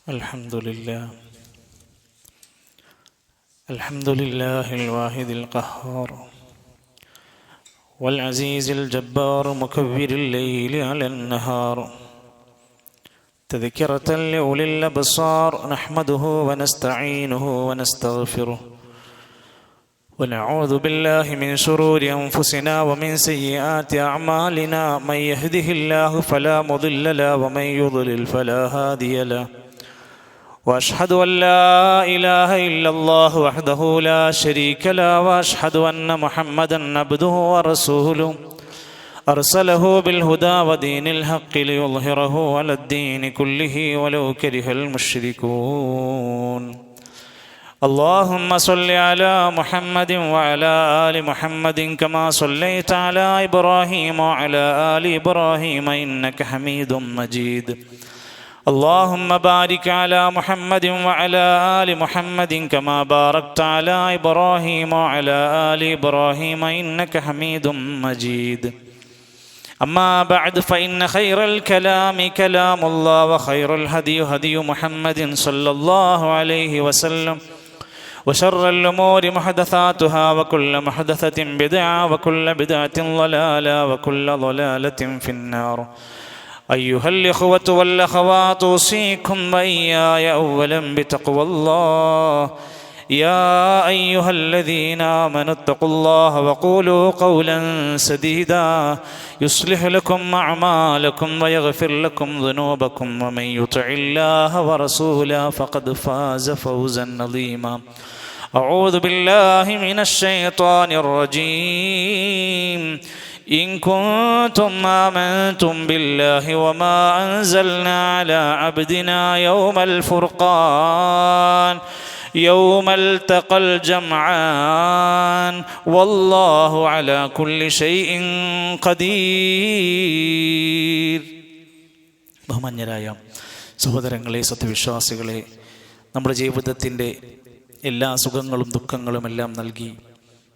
الحمد لله الواحد القهار والعزيز الجبار مكبر الليل على النهار تذكرة لأولي الأبصار نحمده ونستعينه ونستغفره ونعوذ بالله من شرور أنفسنا ومن سيئات أعمالنا من يهده الله فلا مضل له ومن يضلل فلا هادي له وأشهد أن لا إله إلا الله وحده لا شريك له وأشهد أن محمدا عبده ورسوله أرسله بالهدى ودين الحق ليظهره على الدين كله ولو كره المشركون اللهم صل على محمد وعلى آل محمد كما صليت على إبراهيم وعلى آل إبراهيم إنك حميد مجيد اللهم بارك على محمد وعلى آل محمد كما باركت على إبراهيم وعلى آل إبراهيم إنك حميد مجيد أما بعد فإن خير الكلام كلام الله وخير الهدي هدي محمد صلى الله عليه وسلم وشر الأمور محدثاتها وكل محدثة بدعة وكل بدعة ضلالة وكل ضلالة في النار أيها الإخوة والأخوات أوصيكم وإياي أولا بتقوى الله يا أيها الذين آمنوا اتقوا الله وقولوا قولا سديدا يصلح لكم أعمالكم ويغفر لكم ذنوبكم ومن يطع الله ورسوله فقد فاز فوزا عظيما أعوذ بالله من الشيطان الرجيم إن كنتم آمنتم بالله وما أنزلنا على عبدنا يوم الفرقان يوم التقى الجمعان والله على كل شيء قدير. ബഹുമാന്യരായ സഹോദരങ്ങളെ, സത്യവിശ്വാസികളെ, നമ്മുടെ ജീവിതത്തിൻ്റെ എല്ലാ സുഖങ്ങളും ദുഃഖങ്ങളും എല്ലാം നൽകി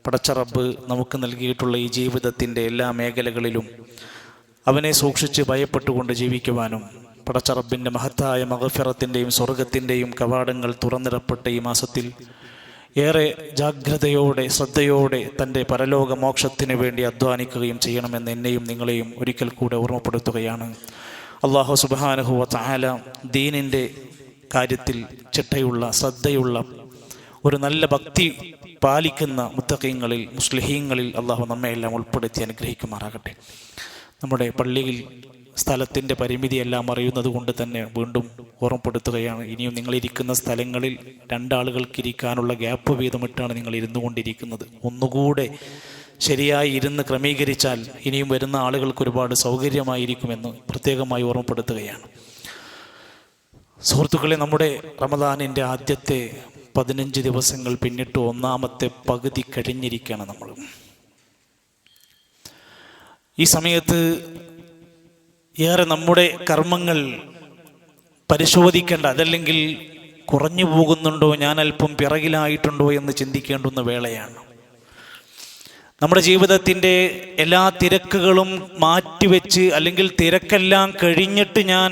പടച്ച റബ്ബ് നമുക്ക് നൽകിയിട്ടുള്ള ഈ ജീവിതത്തിൻ്റെ എല്ലാ മേഖലകളിലും അവനെ സൂക്ഷിച്ച് ഭയപ്പെട്ടുകൊണ്ട് ജീവിക്കുവാനും പടച്ച റബ്ബിൻ്റെ മഹത്തായ മഗ്ഫിറത്തിൻ്റെയും സ്വർഗത്തിൻ്റെയും കവാടങ്ങൾ തുറന്നിടപ്പെട്ട ഈ മാസത്തിൽ ഏറെ ജാഗ്രതയോടെ ശ്രദ്ധയോടെ തൻ്റെ പരലോക മോക്ഷത്തിന് വേണ്ടി അധ്വാനിക്കുകയും ചെയ്യണമെന്ന് എന്നെയും നിങ്ങളെയും ഒരിക്കൽ കൂടെ ഓർമ്മപ്പെടുത്തുകയാണ്. അല്ലാഹു സുബ്ഹാനഹു വ തആല ദീനിൻ്റെ കാര്യത്തിൽ ചിട്ടയുള്ള ശ്രദ്ധയുള്ള ഒരു നല്ല ഭക്തി പാലിക്കുന്ന മുത്തഖീങ്ങളിൽ മുസ്ലിഹീങ്ങളിൽ അള്ളാഹു നമ്മയെല്ലാം ഉൾപ്പെടുത്തി അനുഗ്രഹിക്കുമാറാകട്ടെ. നമ്മുടെ പള്ളിയിൽ സ്ഥലത്തിൻ്റെ പരിമിതിയെല്ലാം അറിയുന്നത് കൊണ്ട് തന്നെ വീണ്ടും ഓർമ്മപ്പെടുത്തുകയാണ്. ഇനിയും നിങ്ങളിരിക്കുന്ന സ്ഥലങ്ങളിൽ രണ്ടാളുകൾക്ക് ഇരിക്കാനുള്ള ഗ്യാപ്പ് വീതമിട്ടാണ് നിങ്ങൾ ഇരുന്നു കൊണ്ടിരിക്കുന്നത്. ഒന്നുകൂടെ ശരിയായി ഇരുന്ന് ക്രമീകരിച്ചാൽ ഇനിയും വരുന്ന ആളുകൾക്ക് ഒരുപാട് സൗകര്യമായിരിക്കുമെന്ന് പ്രത്യേകമായി ഓർമ്മപ്പെടുത്തുകയാണ്. സുഹൃത്തുക്കളെ, നമ്മുടെ റമദാനിൻ്റെ ആദ്യത്തെ 15 ദിവസങ്ങൾ പിന്നിട്ട് ഒന്നാമത്തെ പകുതി കഴിഞ്ഞിരിക്കുകയാണ് നമ്മൾ. ഈ സമയത്ത് ഏറെ നമ്മുടെ കർമ്മങ്ങൾ പരിശോധിക്കേണ്ട, അതല്ലെങ്കിൽ കുറഞ്ഞു പോകുന്നുണ്ടോ, ഞാൻ അല്പം പിറകിലായിട്ടുണ്ടോ എന്ന് ചിന്തിക്കേണ്ടുന്ന വേളയാണ്. നമ്മുടെ ജീവിതത്തിൻ്റെ എല്ലാ തിരക്കുകളും മാറ്റിവെച്ച്, അല്ലെങ്കിൽ തിരക്കെല്ലാം കഴിഞ്ഞിട്ട് ഞാൻ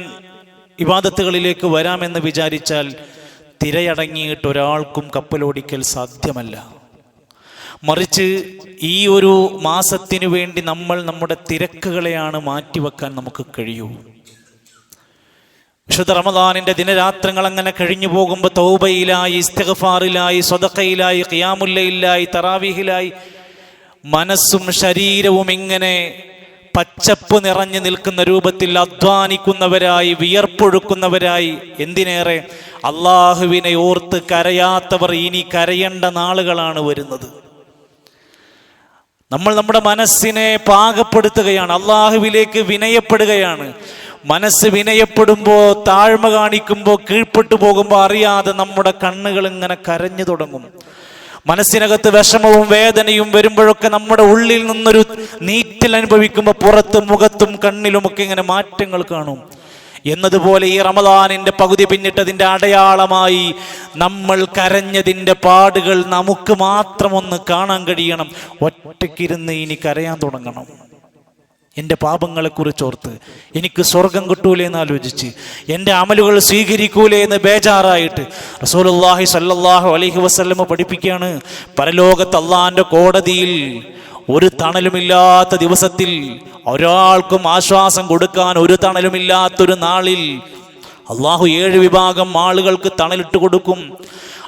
ഇബാദത്തുകളിലേക്ക് വരാമെന്ന് വിചാരിച്ചാൽ തിരയടങ്ങിയിട്ട് ഒരാൾക്കും കപ്പലോടിക്കൽ സാധ്യമല്ല. മറിച്ച് ഈ ഒരു മാസത്തിനു വേണ്ടി നമ്മൾ നമ്മുടെ തിരക്കുകളെയാണ് മാറ്റിവെക്കാൻ നമുക്ക് കഴിയൂ. വിശുദ്ധ റമദാനിന്റെ ദിനരാത്രങ്ങൾ അങ്ങനെ കഴിഞ്ഞു പോകുമ്പോൾ തൗബയിലായി, ഇസ്തിഗ്ഫാറിലായി, സ്വദഖയിലായി, ഖിയാമുൽ ലൈലിലായി, തറാവീഹിലായി മനസ്സും ശരീരവും ഇങ്ങനെ പച്ചപ്പ് നിറഞ്ഞു നിൽക്കുന്ന രൂപത്തിൽ അധ്വാനിക്കുന്നവരായി, വിയർപ്പൊഴുക്കുന്നവരായി, എന്തിനേറെ അള്ളാഹുവിനെ ഓർത്ത് കരയാത്തവർ ഇനി കരയേണ്ട നാളുകളാണ് വരുന്നത്. നമ്മൾ നമ്മുടെ മനസ്സിനെ പാകപ്പെടുത്തുകയാണ്, അള്ളാഹുവിലേക്ക് വിനയപ്പെടുകയാണ്. മനസ്സ് വിനയപ്പെടുമ്പോൾ, താഴ്മ കാണിക്കുമ്പോൾ, കീഴ്പ്പെട്ടു പോകുമ്പോൾ അറിയാതെ നമ്മുടെ കണ്ണുകൾ ഇങ്ങനെ കരഞ്ഞു തുടങ്ങും. മനസ്സിനകത്ത് വിഷമവും വേദനയും വരുമ്പോഴൊക്കെ നമ്മുടെ ഉള്ളിൽ നിന്നൊരു നീറ്റൽ അനുഭവിക്കുമ്പോൾ പുറത്തും മുഖത്തും കണ്ണിലുമൊക്കെ ഇങ്ങനെ മാറ്റങ്ങൾ കാണും. എന്നതുപോലെ ഈ റമദാനിന്റെ പകുതി പിന്നിട്ടതിൻ്റെ അടയാളമായി നമ്മൾ കരഞ്ഞതിൻ്റെ പാടുകൾ നമുക്ക് മാത്രം ഒന്ന് കാണാൻ കഴിയണം. ഒറ്റയ്ക്കിരുന്ന് ഇനി കരയാൻ തുടങ്ങണം. എൻ്റെ പാപങ്ങളെക്കുറിച്ചോർത്ത് എനിക്ക് സ്വർഗം കിട്ടൂലേ എന്ന് ആലോചിച്ച് എൻ്റെ അമലുകൾ സ്വീകരിക്കൂലേ എന്ന് ബേജാറായിട്ട് റസൂലുള്ളാഹി സ്വല്ലല്ലാഹു അലൈഹി വസല്ലം പഠിപ്പിക്കുകയാണ്, പരലോകത്ത് അള്ളാഹിൻ്റെ കോടതിയിൽ ഒരു തണലുമില്ലാത്ത ദിവസത്തിൽ, ഒരാൾക്കും ആശ്വാസം കൊടുക്കാൻ ഒരു തണലുമില്ലാത്തൊരു നാളിൽ അള്ളാഹു 7 വിഭാഗം ആളുകൾക്ക് തണലിട്ട് കൊടുക്കും.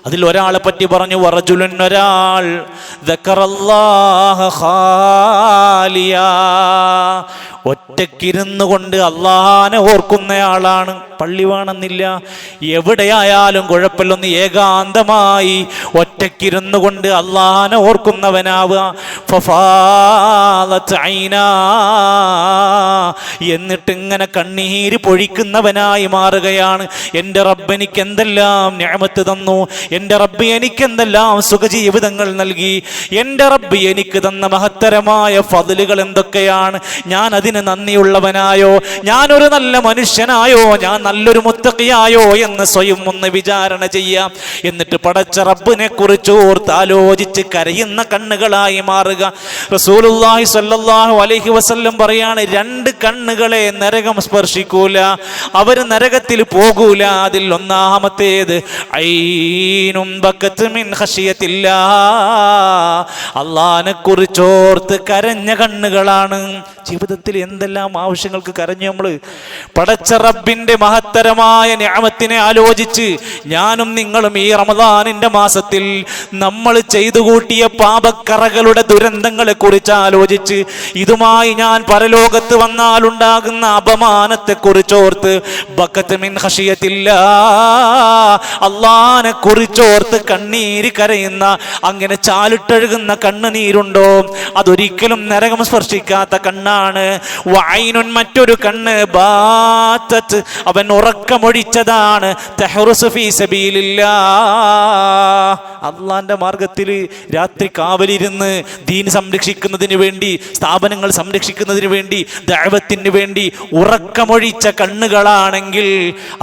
അതിൽ ഒരാളെ പറ്റി പറഞ്ഞു, വറജുലുൻ, ഒരാൾ ദക്കറല്ലാഹ ഖാലിയാ, ഒറ്റക്കിരുന്നു കൊണ്ട് അള്ളാഹനെ ഓർക്കുന്നയാളാണ്. പള്ളി വേണമെന്നില്ല, എവിടെയായാലും കുഴപ്പമില്ലൊന്ന് ഏകാന്തമായി ഒറ്റക്കിരുന്നു കൊണ്ട് അള്ളാഹനെ ഓർക്കുന്നവനാവുക. ഫഫാലത് ഐനാ, എന്നിട്ട് ഇങ്ങനെ കണ്ണീര് പൊഴിക്കുന്നവനായി മാറുകയാണ്. എൻ്റെ റബ്ബ് എനിക്ക് എന്തെല്ലാം നിഅമത്ത് തന്നു, എൻ്റെ റബ്ബ് എനിക്ക് എന്തെല്ലാം സുഖജീവിതങ്ങൾ നൽകി, എൻ്റെ റബ്ബ് എനിക്ക് തന്ന മഹത്തരമായ ഫദ്ലുകൾ എന്തൊക്കെയാണ്, ഞാൻ അതിന് നന്ദിയുള്ളവനായോ, ഞാനൊരു നല്ല മനുഷ്യനായോ, ഞാൻ നല്ലൊരു മുത്തഖിയായോ എന്ന് സ്വയം ഒന്ന് വിചാരണ ചെയ്യാം. എന്നിട്ട് പടച്ച റബ്ബിനെ കുറിച്ച് ഓർത്ത് ആലോചിച്ച് കരയുന്ന കണ്ണുകളായി മാറുക. റസൂലുള്ളാഹി സ്വല്ലല്ലാഹു അലൈഹി വസല്ലം പറയാണ്, 2 കണ്ണുകളെ നരകം സ്പർശിക്കൂല, അവർ നരകത്തിൽ പോകൂല. അതിൽ ഒന്നാമത്തേത് ഐനും ബക്കത്ത് മിൻ ഖശിയത്തില്ലാ, അള്ളാഹിനെ കുറിച്ചോർത്ത് കരഞ്ഞ കണ്ണുകളാണ്. ജീവിതത്തിൽ എന്തെല്ലാം ആവശ്യങ്ങൾക്ക് കരഞ്ഞു നമ്മൾ. പടച്ച റബ്ബിന്റെ മഹത്തരമായ നിഅമത്തിനെ ആലോചിച്ച് ഞാനും നിങ്ങളും ഈ റമദാനിന്റെ മാസത്തിൽ നമ്മൾ ചെയ്തു കൂട്ടിയ പാപക്കറകളുടെ ദുരന്തങ്ങളെ കുറിച്ച് ആലോചിച്ച് ഇതുമായി ഞാൻ പരലോകത്ത് വന്നാലുണ്ടാകുന്ന അപമാനത്തെ കുറിച്ചോർത്ത് ബക്കത്ത് മിൻ ഖശിയത്തില്ലാ, അള്ളാഹിനെ കുറിച്ചോർത്ത് കണ്ണീര് കരയുന്ന, അങ്ങനെ ചാലിട്ടൊഴുകുന്ന കണ്ണുനീരുണ്ടോ? അതൊരിക്കലും നരകം സ്പർശിക്കാത്ത കണ്ണാണ്. വഐനുൻ, മറ്റൊരു കണ്ണ്, ബാത്തത്ത്, അവൻ ഉറക്കമൊഴിച്ചതാണ്, തഹ്റുസു ഫീ സബീലില്ലാ, അള്ളാന്റെ മാർഗത്തിൽ രാത്രി കാവലിരുന്ന് ദീൻ സംരക്ഷിക്കുന്നതിന് വേണ്ടി, സ്ഥാപനങ്ങൾ സംരക്ഷിക്കുന്നതിന് വേണ്ടി, ദഅവത്തിന് വേണ്ടി ഉറക്കമൊഴിച്ച കണ്ണുകളാണെങ്കിൽ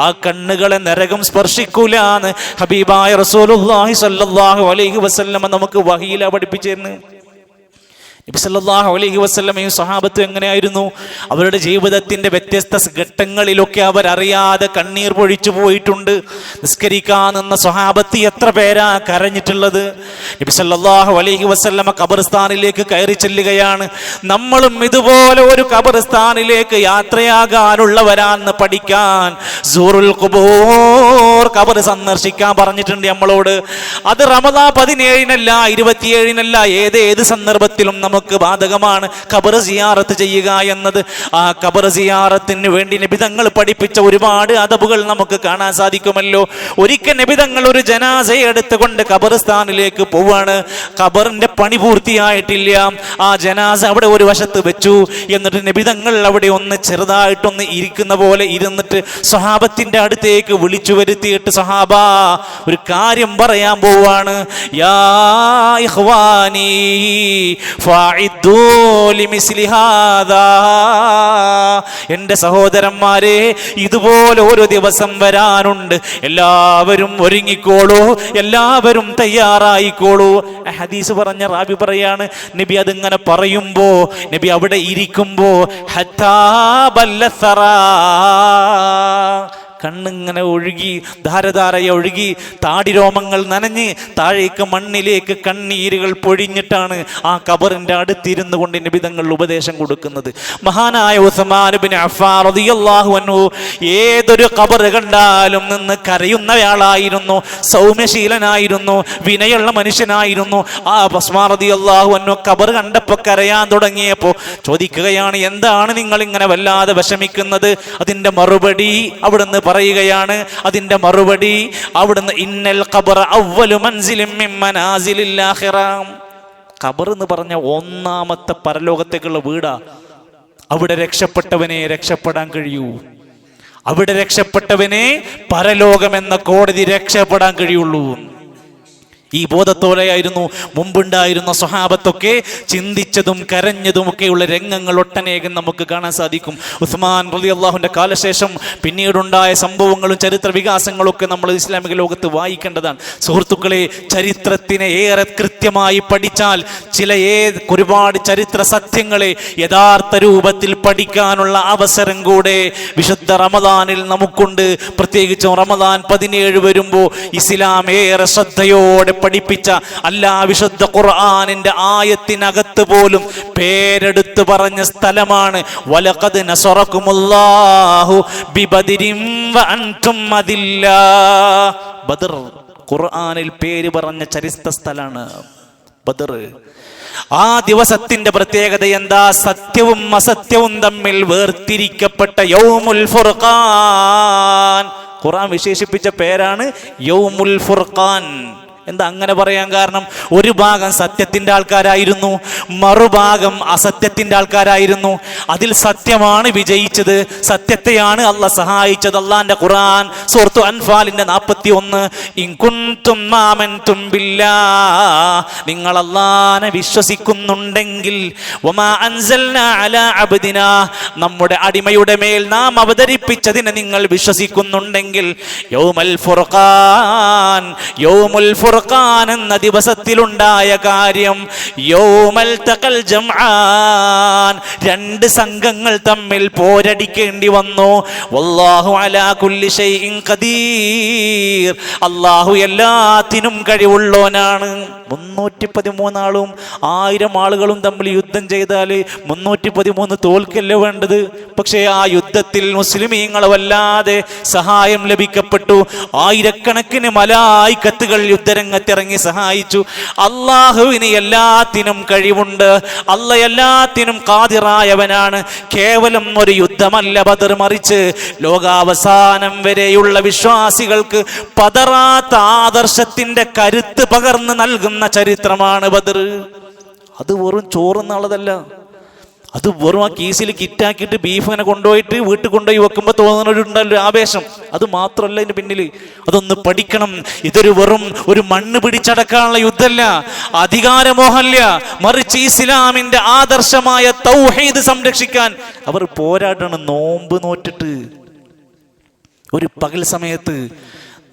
ആ കണ്ണുകളെ നരകം സ്പർശിക്കൂലാന്ന് ഹബീബായ റസൂലുള്ളാഹി സ്വല്ലല്ലാഹു അലൈഹി വസല്ലം നമുക്ക് വഹീല പഠിപ്പിച്ചിരുന്നു. നബി സല്ലല്ലാഹു അലൈഹി വസല്ലമയും സ്വഹാബത്തും എങ്ങനെയായിരുന്നു? അവരുടെ ജീവിതത്തിന്റെ വ്യത്യസ്ത ഘട്ടങ്ങളിലൊക്കെ അവരറിയാതെ കണ്ണീർ പൊഴിച്ചു പോയിട്ടുണ്ട്. നിസ്കരിക്കാൻ നിന്ന സ്വഹാബത്ത് എത്ര പേരാ കരഞ്ഞിട്ടുള്ളത്? നബി സല്ലല്ലാഹു അലൈഹി വസല്ലമ ഖബർസ്ഥാനിലേക്ക് കയറി ചെല്ലുകയാണ്. നമ്മളും ഇതുപോലെ ഒരു ഖബർസ്ഥാനിലേക്ക് യാത്രയാകാനുള്ളവരാന്ന് പഠിക്കാൻ സൂറുൽ ഖുബൂർ, ഖബർ സന്ദർശിക്കാൻ പറഞ്ഞിട്ടുണ്ട് നമ്മളോട്. അത് റമദാൻ 17-നല്ല 27-നല്ല, ഏത് സന്ദർഭത്തിലും നമുക്ക് ബാധകമാണ് ഖബർ സിയാറത്ത് ചെയ്യുക എന്നത്. ആ ഖബർ സിയാറത്തിന് വേണ്ടി നബി തങ്ങൾ പഠിപ്പിച്ച ഒരുപാട് അദബുകൾ നമുക്ക് കാണാൻ സാധിക്കുമല്ലോ. ഒരിക്കൽ നബി തങ്ങൾ ഒരു ജനാസയെ എടുത്തുകൊണ്ട് ഖബർസ്ഥാനിലേക്ക് പോവാണ്. ഖബറിന്റെ പണി പൂർത്തിയായിട്ടില്ല. ആ ജനാസ അവിടെ ഒരു വശത്ത് വെച്ചു. എന്നിട്ട് നബി തങ്ങൾ അവിടെ ഒന്ന് ചെറുതായിട്ടൊന്ന് ഇരിക്കുന്ന പോലെ ഇരുന്നിട്ട് സ്വഹാബത്തിന്റെ അടുത്തേക്ക് വിളിച്ചു വരുത്തിയിട്ട്, സ്വഹാബ, ഒരു കാര്യം പറയാൻ പോവാണ്. യാ ഇഖ്വാനി എന്റെ സഹോദരന്മാരെ, ഇതുപോലെ ഒരു ദിവസം വരാനുണ്ട്. എല്ലാവരും ഒരുങ്ങിക്കോളൂ, എല്ലാവരും തയ്യാറായിക്കോളൂ. ഹദീസ് പറഞ്ഞ റാബി പറയാണ്, നബി അതിങ്ങനെ പറയുമ്പോ, നബി അവിടെ ഇരിക്കുമ്പോ ഹത്താ ബല്ലസറാ, കണ്ണിങ്ങനെ ഒഴുകി, ധാരധാരയെ ഒഴുകി, താടിരോമങ്ങൾ നനഞ്ഞ് താഴേക്ക് മണ്ണിലേക്ക് കണ്ണീരുകൾ പൊഴിഞ്ഞിട്ടാണ് ആ ഖബറിന്റെ അടുത്തിരുന്നു കൊണ്ട് നബി തങ്ങൾ ഉപദേശം കൊടുക്കുന്നത്. മഹാനായ ഉസ്മാൻ ഇബ്നു അഫ്ഫാൻ റളിയല്ലാഹു അൻഹു ഏതൊരു ഖബർ കണ്ടാലും നിന്ന് കരയുന്നയാളായിരുന്നു, സൗമ്യശീലനായിരുന്നു, വിനയുള്ള മനുഷ്യനായിരുന്നു. ആ ഉസ്മാൻ റളിയല്ലാഹു അൻഹു ഖബർ കണ്ടപ്പോൾ കരയാൻ തുടങ്ങിയപ്പോൾ ചോദിക്കുകയാണ്, എന്താണ് നിങ്ങൾ ഇങ്ങനെ വല്ലാതെ വിഷമിക്കുന്നത്? അതിന്റെ മറുപടി അവിടുന്ന് പറയുകയാണ്. അതിന്റെ മറുപടി അവിടുന്ന്, ഇന്നൽ ഖബറ അവ്വലു മൻസിലിൻ മിൻ മനാസിലിൽ ആഖിറ, ഖബർ എന്ന് പറഞ്ഞ ഒന്നാമത്തെ പരലോകത്തേക്കുള്ള വീടാ. അവിടെ രക്ഷപ്പെട്ടവനെ രക്ഷപ്പെടാൻ കഴിയൂ. അവിടെ രക്ഷപ്പെട്ടവനെ പരലോകം എന്ന കോടതി രക്ഷപ്പെടാൻ കഴിയുള്ളൂ. ഈ ബോധത്തോടെയായിരുന്നു മുമ്പുണ്ടായിരുന്ന സ്വഹാബത്തൊക്കെ ചിന്തിച്ചതും കരഞ്ഞതുമൊക്കെയുള്ള രംഗങ്ങൾ ഒട്ടനേകം നമുക്ക് കാണാൻ സാധിക്കും. ഉസ്മാൻ റളിയല്ലാഹുവിന്റെ കാലശേഷം പിന്നീടുണ്ടായ സംഭവങ്ങളും ചരിത്ര വികാസങ്ങളൊക്കെ നമ്മൾ ഇസ്ലാമിക ലോകത്ത് വായിക്കേണ്ടതാണ്. സുഹൃത്തുക്കളെ, ചരിത്രത്തിനെ ഏറെ കൃത്യമായി പഠിച്ചാൽ ഒരുപാട് ചരിത്ര സത്യങ്ങളെ യഥാർത്ഥ രൂപത്തിൽ പഠിക്കാനുള്ള അവസരം കൂടെ വിശുദ്ധ റമദാനിൽ നമുക്കുണ്ട്. പ്രത്യേകിച്ചും റമദാൻ 17 വരുമ്പോൾ ഇസ്ലാം ഏറെ ശ്രദ്ധയോടെ പഠിപ്പിച്ച വിശുദ്ധ ഖുർആനിന്റെ ആയത്തിനകത്ത് പോലും പേരെടുത്ത് പറഞ്ഞ സ്ഥലമാണ് വലഖദ് നസറകുമുല്ലാഹു ബിബദരിൻ വഅൻതും അദില്ലാ. ബദർ ഖുർആനിൽ പേര് പറഞ്ഞ ചരിത്ര സ്ഥലമാണ് ബദർ. ആ ദിവസത്തിന്റെ പ്രത്യേകത എന്താ? സത്യവും അസത്യവും തമ്മിൽ വേർതിരിക്കപ്പെട്ട യൗമുൽ ഫുർഖാൻ. ഖുർആൻ വിശേഷിപ്പിച്ച പേരാണ് യൗമുൽ ഫുർഖാൻ. എന്താ അങ്ങനെ പറയാൻ കാരണം? ഒരു ഭാഗം സത്യത്തിന്റെ ആൾക്കാരായിരുന്നു, മറുഭാഗം അസത്യത്തിന്റെ ആൾക്കാരായിരുന്നു. അതിൽ സത്യമാണ് വിജയിച്ചത്, സത്യത്തെയാണ് അള്ളാഹ് സഹായിച്ചത്. അള്ളാന്റെ ഖുർആൻ സൂറത്തു അൻഫാലിന്റെ 41, ഇൻ കുൻതും ആമൻതും ബില്ലാഹ്, നിങ്ങൾ അള്ളാനെ വിശ്വസിക്കുന്നുണ്ടെങ്കിൽ, വമാ അൻസൽനാ അലാ അബ്ദിനാ, നമ്മുടെ അടിമയുടെ മേൽ നാം അവതരിപ്പിച്ചതിനെ നിങ്ങൾ വിശ്വസിക്കുന്നുണ്ടെങ്കിൽ, യൗമുൽ ഫുർഖാൻ, യൗമുൽ ഫുർഖാൻ എന്ന ദിവസത്തിലുണ്ടായ കാര്യം, യൗമൽ തഖൽ ജംആൻ, രണ്ട് സംഘങ്ങൾ തമ്മിൽ പോരടിക്കേണ്ടി വന്നു. വല്ലാഹു അലാ കുല്ലി ഷൈഇൻ ഖദീർ, അല്ലാഹു എല്ലാത്തിനും കഴിവുള്ളവനാണ്. 313 ആളും 1000 ആളുകളും തമ്മിൽ യുദ്ധം ചെയ്താൽ 313 തോൽക്കല്ലേ വേണ്ടത്? പക്ഷേ ആ യുദ്ധത്തിൽ മുസ്ലിമീങ്ങൾ വല്ലാതെ സഹായം ലഭിക്കപ്പെട്ടു. ആയിരക്കണക്കിന് മലായികത്തുകൾ യുദ്ധരംഗത്തിറങ്ങി സഹായിച്ചു. അള്ളാഹുവിന് എല്ലാത്തിനും കഴിവുണ്ട്. അള്ളാഹ് എല്ലാത്തിനും ഖാദിറായവനാണ്. കേവലം ഒരു യുദ്ധമല്ല ബദർ, മറിച്ച് ലോകാവസാനം വരെയുള്ള വിശ്വാസികൾക്ക് പതറാത്ത ആദർശത്തിന്റെ കരുത്ത് പകർന്നു നൽകുന്ന ചരിത്രമാണ് ബദർ. അത് വെറും ചോറുന്നുള്ളതല്ല, അത് വെറും ആ കീസിൽ കിറ്റാക്കിയിട്ട് ബീഫിനെ കൊണ്ടുപോയിട്ട് വീട്ടിൽ കൊണ്ടുപോയി വെക്കുമ്പോൾ തോന്നുന്നവരുണ്ടല്ലോ ആവേശം, അത് മാത്രമല്ല ഇതിന് പിന്നിൽ. അതൊന്ന് പഠിക്കണം. ഇതൊരു വെറും ഒരു മണ്ണ് പിടിച്ചടക്കാനുള്ള യുദ്ധമല്ല, അധികാരമോഹമല്ല, മറിച്ച് ഇസ്ലാമിന്റെ ആദർശമായ തൗഹീദ് സംരക്ഷിക്കാൻ അവർ പോരാടണം. നോമ്പ് നോറ്റിട്ട് ഒരു പകൽ സമയത്ത്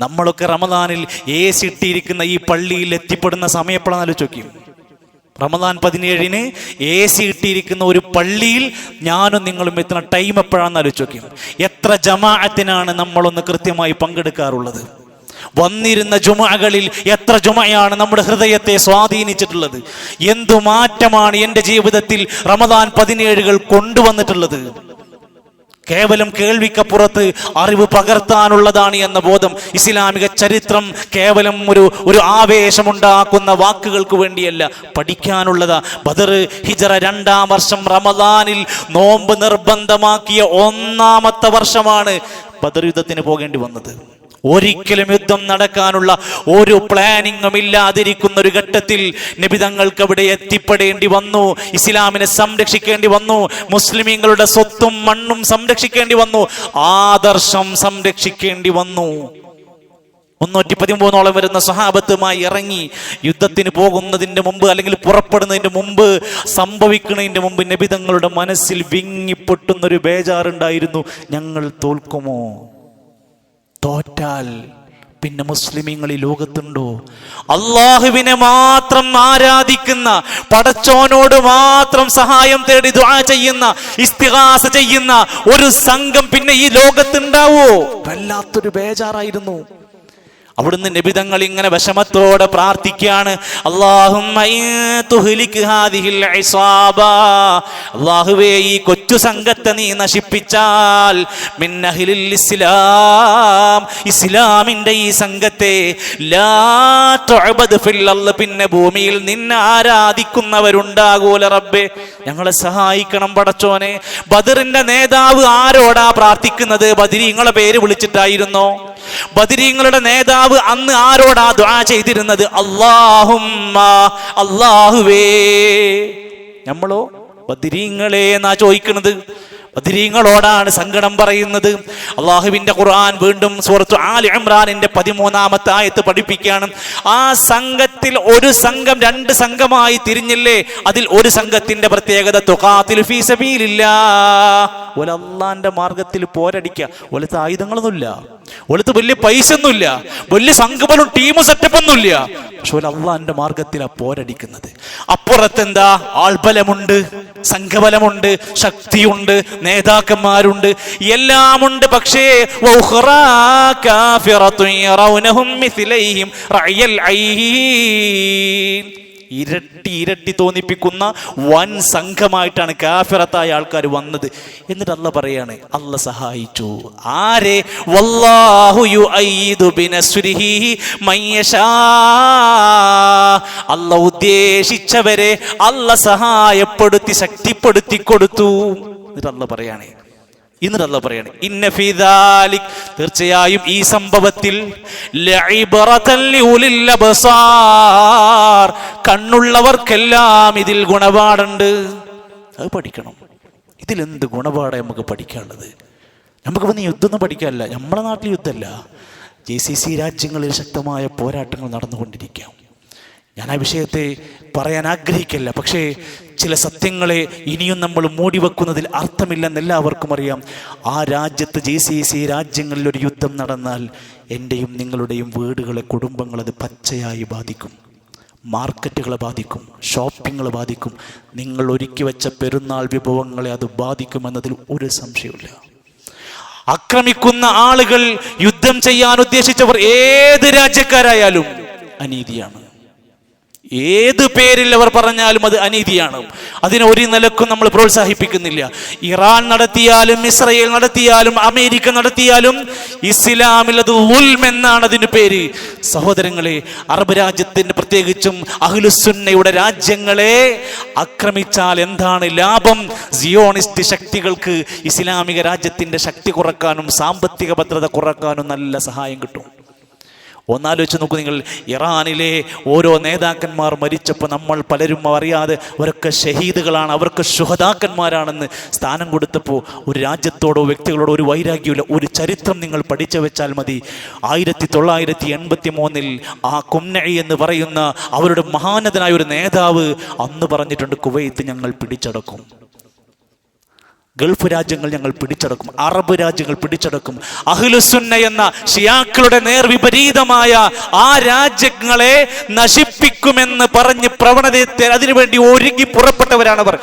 നമ്മളൊക്കെ റമദാനിൽ AC ഇട്ടിരിക്കുന്ന ഈ പള്ളിയിൽ എത്തിപ്പെടുന്ന സമയം എപ്പോഴാണ് ആലോചിക്കും? റമദാൻ 17 AC ഇട്ടിരിക്കുന്ന ഒരു പള്ളിയിൽ ഞാനും നിങ്ങളും എത്തുന്ന ടൈം എപ്പോഴാണെന്ന് ആലോചിക്കും. എത്ര ജമാഅത്തിനാണ് നമ്മളൊന്ന് കൃത്യമായി പങ്കെടുക്കാറുള്ളത്? വന്നിരുന്ന ജുമഅകളിൽ എത്ര ജുമഅയാണ് നമ്മുടെ ഹൃദയത്തെ സ്വാധീനിച്ചിട്ടുള്ളത്? എന്തു മാറ്റമാണ് എൻ്റെ ജീവിതത്തിൽ റമദാൻ 17 കൊണ്ടുവന്നിട്ടുള്ളത്? കേവലം കേൾവിക്കപ്പുറത്ത് അറിവ് പകർത്താനുള്ളതാണ് എന്ന ബോധം. ഇസ്ലാമിക ചരിത്രം കേവലം ഒരു ആവേശമുണ്ടാക്കുന്ന വാക്കുകൾക്ക് വേണ്ടിയല്ല, പഠിക്കാനുള്ളതാ. ബദർ ഹിജറ 2-ാം വർഷം റമദാനിൽ നോമ്പ് നിർബന്ധമാക്കിയ 1-ാമത്തെ വർഷമാണ് ബദർ യുദ്ധത്തിന് പോകേണ്ടി വന്നത്. ഒരിക്കലും യുദ്ധം നടക്കാനുള്ള ഒരു പ്ലാനിങ്ങും ഇല്ലാതിരിക്കുന്ന ഒരു ഘട്ടത്തിൽ നബി തങ്ങൾക്ക് അവിടെ എത്തിപ്പെടേണ്ടി വന്നു. ഇസ്ലാമിനെ സംരക്ഷിക്കേണ്ടി വന്നു, മുസ്ലിമീങ്ങളുടെ സ്വത്തും മണ്ണും സംരക്ഷിക്കേണ്ടി വന്നു, ആദർശം സംരക്ഷിക്കേണ്ടി വന്നു. 313 വരുന്ന സ്വഹാബത്തുമായി ഇറങ്ങി യുദ്ധത്തിന് പോകുന്നതിന്റെ മുമ്പ്, അല്ലെങ്കിൽ പുറപ്പെടുന്നതിന്റെ മുമ്പ്, സംഭവിക്കുന്നതിന്റെ മുമ്പ് നബി തങ്ങളുടെ മനസ്സിൽ വിങ്ങിപ്പൊട്ടുന്നൊരു ബേജാറുണ്ടായിരുന്നു. ഞങ്ങൾ തോൽക്കുമോ? തോറ്റാൽ പിന്നെ മുസ്ലിമീങ്ങൾ ഈ ലോകത്തുണ്ടോ? അള്ളാഹുവിനെ മാത്രം ആരാധിക്കുന്ന, പടച്ചോനോട് മാത്രം സഹായം തേടി ദുആ ചെയ്യുന്ന, ഇസ്തിഗാസ ചെയ്യുന്ന ഒരു സംഘം പിന്നെ ഈ ലോകത്തുണ്ടാവോ? വല്ലാത്തൊരു ബേജാറായിരുന്നു. അവിടുന്ന് നബിതങ്ങൾ ഇങ്ങനെ വിഷമത്തോടെ പ്രാർത്ഥിക്കുകയാണ്, അല്ലാഹുവേ ഈ കൊച്ചു സംഘത്തെ നീ നശിപ്പിച്ചാൽ, മിൻ അഹ്ലിൽ ഇസ്ലാം, ഇസ്ലാമിന്റെ ഈ സംഘത്തെ, ലാ തുഅബദ് ഫിൽ അർള്, പിന്നെ ഭൂമിയിൽ നിന്നെ ആരാധിക്കുന്നവരുണ്ടാകൂല റബ്ബേ, ഞങ്ങളെ സഹായിക്കണം പടച്ചോനെ. ബദറിന്റെ നേതാവ് ആരോടാ പ്രാർത്ഥിക്കുന്നത്? ബദരീങ്ങളെ പേര് വിളിച്ചിട്ടായിരുന്നോ? ബദരീങ്ങളുടെ നേതാവ് അന്ന് ആരോടാ ദുആ ചെയ്തിരുന്നത്? അല്ലാഹുമ്മ, അല്ലാഹുവേ. നമ്മളോ ബദരീങ്ങളെ എന്നാ ചോദിക്കുന്നത്. ബദരീങ്ങളോടാണ് സങ്കടം പറയുന്നത്. അള്ളാഹുവിന്റെ ഖുർആൻ വീണ്ടും സൂറത്ത് ആലി ഇംറാനിന്റെ 13-ാമത്തെ ആയത്ത് പഠിപ്പിക്കുകയാണ്. ആ സംഘത്തിൽ ഒരു സംഘം 2 സംഘമായി തിരിഞ്ഞില്ലേ, അതിൽ ഒരു സംഘത്തിന്റെ പ്രത്യേകത തുഖാതിലു ഫീ സബീലില്ലാഹ്, ഓല അള്ളാന്റെ മാർഗത്തിൽ പോരടിക്കുക. ഓലത്തെ ആയുധങ്ങളൊന്നുമില്ല, ഓലത്ത് വലിയ പൈസ ഒന്നുമില്ല, വലിയ സംഘബലും ടീമും സെറ്റപ്പ് ഒന്നുമില്ല, പക്ഷെ ഓല അള്ളാന്റെ മാർഗത്തിലാണ് പോരടിക്കുന്നത്. അപ്പുറത്തെന്താ, ആൾബലമുണ്ട്, സംഘബലമുണ്ട്, ശക്തിയുണ്ട്, നേതാക്കന്മാരുണ്ട്, എല്ലാമുണ്ട്. പക്ഷേ ഇരട്ടി തോന്നിപ്പിക്കുന്ന വൻ സംഘമായിട്ടാണ് കാഫിറത്തായ ആൾക്കാർ വന്നത്. എന്നിട്ട് അല്ലാഹ് പറയാണ്, അല്ലാഹ് സഹായിച്ചു ആരെ? വല്ലാഹു യുഅയ്യിദു ബിനസ്രിഹി മയ്യശാ, അല്ലാഹ് ഉദ്ദേശിച്ചവരെ അല്ലാഹ് സഹായപ്പെടുത്തി ശക്തിപ്പെടുത്തി കൊടുത്തു. എന്നിട്ട് അല്ലാഹ് പറയാണ് ഇന്ന ഫീ ദാലിക്, തീർച്ചയായും ഈ സംഭവത്തിൽ ലഇബ്റതൻ ലിഉലിൽ അബ്സാർ, കണ്ണുള്ളവർക്കെല്ലാം ഇതിൽ ഗുണപാഠമുണ്ട്. അത് പഠിക്കണം. ഇതിലെന്ത് ഗുണപാഠം നമുക്ക് പഠിക്കാനുള്ളത്? നമുക്ക് വന്ന് യുദ്ധമൊന്നും പഠിക്കാനല്ല, നമ്മുടെ നാട്ടിൽ യുദ്ധമല്ല, GCC രാജ്യങ്ങളിൽ ശക്തമായ പോരാട്ടങ്ങൾ നടന്നുകൊണ്ടിരിക്കാം. ഞാൻ ആ വിഷയത്തെ പറയാൻ ആഗ്രഹിക്കില്ല. പക്ഷേ ചില സത്യങ്ങളെ ഇനിയും നമ്മൾ മൂടിവെക്കുന്നതിൽ അർത്ഥമില്ലെന്ന് എല്ലാവർക്കും അറിയാം. ആ രാജ്യത്ത് GCC രാജ്യങ്ങളിൽ ഒരു യുദ്ധം നടന്നാൽ എൻ്റെയും നിങ്ങളുടെയും വീടുകളെ, കുടുംബങ്ങളെ അത് പച്ചയായി ബാധിക്കും. മാർക്കറ്റുകളെ ബാധിക്കും, ഷോപ്പിങ്ങുകളെ ബാധിക്കും, നിങ്ങൾ ഒരുക്കി വെച്ച പെരുന്നാൾ വിഭവങ്ങളെ അത് ബാധിക്കുമെന്നതിൽ ഒരു സംശയമില്ല. ആക്രമിക്കുന്ന ആളുകൾ, യുദ്ധം ചെയ്യാൻ ഉദ്ദേശിച്ചവർ ഏത് രാജ്യക്കാരായാലും അനീതിയാണ്. ഏത് പേരിൽ അവർ പറഞ്ഞാലും അത് അനീതിയാണ്. അതിനെ ഒരു നിലക്കും നമ്മൾ പ്രോത്സാഹിപ്പിക്കുന്നില്ല. ഇറാൻ നടത്തിയാലും ഇസ്രയേൽ നടത്തിയാലും അമേരിക്ക നടത്തിയാലും ഇസ്ലാമിൽ അത് ഉൽം എന്നാണ് അതിന് പേര്. സഹോദരങ്ങളെ, അറബ് രാജ്യത്തിന്റെ പ്രത്യേകിച്ചും അഹ്ലുസുന്നയുടെ രാജ്യങ്ങളെ ആക്രമിച്ചാൽ എന്താണ് ലാഭം? സിയോണിസ്റ്റ് ശക്തികൾക്ക് ഇസ്ലാമിക രാജ്യത്തിന്റെ ശക്തി കുറക്കാനും സാമ്പത്തിക ഭദ്രത കുറക്കാനും നല്ല സഹായം കിട്ടും. ഒന്നാലോചിച്ച് നോക്കൂ നിങ്ങൾ, ഇറാനിലെ ഓരോ നേതാക്കന്മാർ മരിച്ചപ്പോൾ നമ്മൾ പലരും അറിയാതെ അവരൊക്കെ ഷഹീദുകളാണ്, അവർക്ക് ശുഹദാക്കന്മാരാണെന്ന് സ്ഥാനം കൊടുത്തപ്പോൾ ഒരു രാജ്യത്തോടോ വ്യക്തികളോടോ ഒരു വൈരാഗ്യമില്ല. ഒരു ചരിത്രം നിങ്ങൾ പഠിച്ചു വെച്ചാൽ മതി. 1983 ആ കുംനഈ എന്ന് പറയുന്ന അവരുടെ മഹാനതനായ ഒരു നേതാവ് അന്ന് പറഞ്ഞിട്ടുണ്ട്, കുവൈത്ത് ഞങ്ങൾ പിടിച്ചടക്കും, ഗൾഫ് രാജ്യങ്ങൾ ഞങ്ങൾ പിടിച്ചടക്കും, അറബ് രാജ്യങ്ങൾ പിടിച്ചടക്കും. അഹ്ലുസുന്ന എന്ന ഷിയാക്കളുടെ നേർവിപരീതമായ ആ രാജ്യങ്ങളെ നശിപ്പിക്കുമെന്ന് പറഞ്ഞ് പ്രവണതയെ അതിനുവേണ്ടി ഒരുങ്ങി പുറപ്പെട്ടവരാണവർ.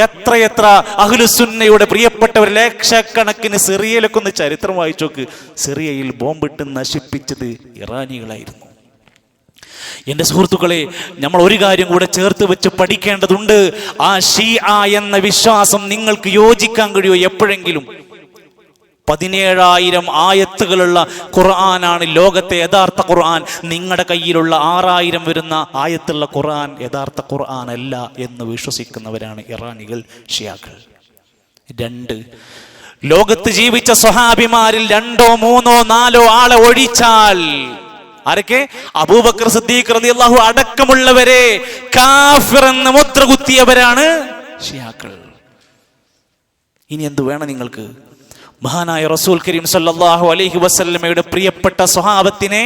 എത്രയെത്ര അഹ്ലുസുന്നയുടെ പ്രിയപ്പെട്ടവർ, ലക്ഷക്കണക്കിന് സിറിയയിലൊക്കെ ഒന്ന് ചരിത്രം വായിച്ചു നോക്ക്. സിറിയയിൽ ബോംബിട്ട് നശിപ്പിച്ചത് ഇറാനികളായിരുന്നു. എൻ്റെ സുഹൃത്തുക്കളെ, നമ്മൾ ഒരു കാര്യം കൂടെ ചേർത്ത് വെച്ച് പഠിക്കേണ്ടതുണ്ട്. ആ ഷിഅ എന്ന വിശ്വാസം നിങ്ങൾക്ക് യോജിക്കാൻ കഴിയുമോ? എപ്പോഴെങ്കിലും 17,000 ആയത്തുകളുള്ള ഖുർആനാണ് ലോകത്തെ യഥാർത്ഥ ഖുർആൻ. നിങ്ങളുടെ കയ്യിലുള്ള 6,000 വരുന്ന ആയത്തുള്ള ഖുർആൻ യഥാർത്ഥ ഖുർആൻ അല്ല എന്ന് വിശ്വസിക്കുന്നവരാണ് ഇറാനികൾ, ഷിയാക്കൾ. 2, ലോകത്ത് ജീവിച്ച സ്വഹാബിമാരിൽ 2, 3, 4 ആളെ ഒഴിച്ചാൽ, ആരൊക്കെ? അബൂബക്കർ സിദ്ദീഖ് റളിയല്ലാഹു അടക്കമുള്ളവരെ കാഫിർ എന്ന് മുദ്ര കുത്തിയവരാണ് ഷിയാക്കൾ. ഇനി എന്ത് വേണം നിങ്ങൾക്ക്? മഹാനായ റസൂൽ കരീം സല്ലല്ലാഹു അലൈഹി വസല്ലമയുടെ പ്രിയപ്പെട്ട സ്വഹാബത്തിനെ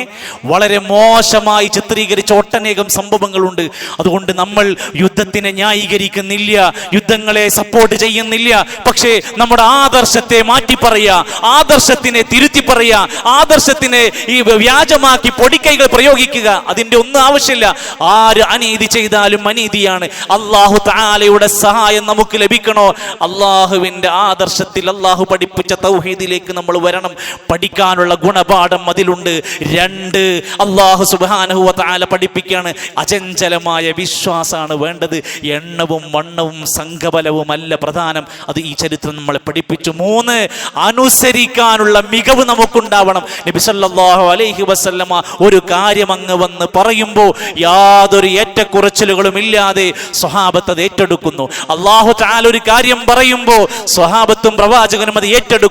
വളരെ മോശമായി ചിത്രീകരിച്ച ഒട്ടനേകം സംഭവങ്ങളുണ്ട്. അതുകൊണ്ട് നമ്മൾ യുദ്ധത്തിനെ ന്യായീകരിക്കുന്നില്ല, യുദ്ധങ്ങളെ സപ്പോർട്ട് ചെയ്യുന്നില്ല. പക്ഷേ നമ്മുടെ ആദർശത്തെ മാറ്റി പറയുക, ആദർശത്തിനെ തിരുത്തി പറയുക, ആദർശത്തിനെ ഈ വ്യാജമാക്കി പൊടിക്കൈകൾ പ്രയോഗിക്കുക, അതിൻ്റെ ഒന്നും ആവശ്യമില്ല. ആര് അനീതി ചെയ്താലും അനീതിയാണ്. അല്ലാഹു തആലയുടെ സഹായം നമുക്ക് ലഭിക്കണോ? അല്ലാഹുവിൻ്റെ ആദർശത്തിൽ അല്ലാഹു പഠിപ്പിച്ച തൗഹീദിലേക്ക് നമ്മൾ വരണം. പഠിക്കാനുള്ള ഗുണപാഠം അതിലുണ്ട്. 2, അല്ലാഹു സുബ്ഹാനഹു വ തആല പഠിപ്പിക്കുകയാണ്, അചഞ്ചലമായ വിശ്വാസമാണ് വേണ്ടത്. എണ്ണവും വണ്ണവും സംഘബലവും അല്ല പ്രധാനം. അത് ഈ ചരിത്രം നമ്മളെ പഠിപ്പിച്ചു. 3, അനുസരിക്കാനുള്ള മികവ് നമുക്കുണ്ടാവണം. നബി സല്ലല്ലാഹു അലൈഹി വസല്ലമ ഒരു കാര്യം അങ്ങ് വന്ന് പറയുമ്പോൾ യാതൊരു ഏറ്റക്കുറച്ചിലുകളും ഇല്ലാതെ സ്വഹാബത്ത് അത് ഏറ്റെടുക്കുന്നു. അല്ലാഹു തആല ഒരു കാര്യം പറയുമ്പോൾ സ്വഹാബത്തും പ്രവാചകനും അത് ഏറ്റെടുക്കുന്നു.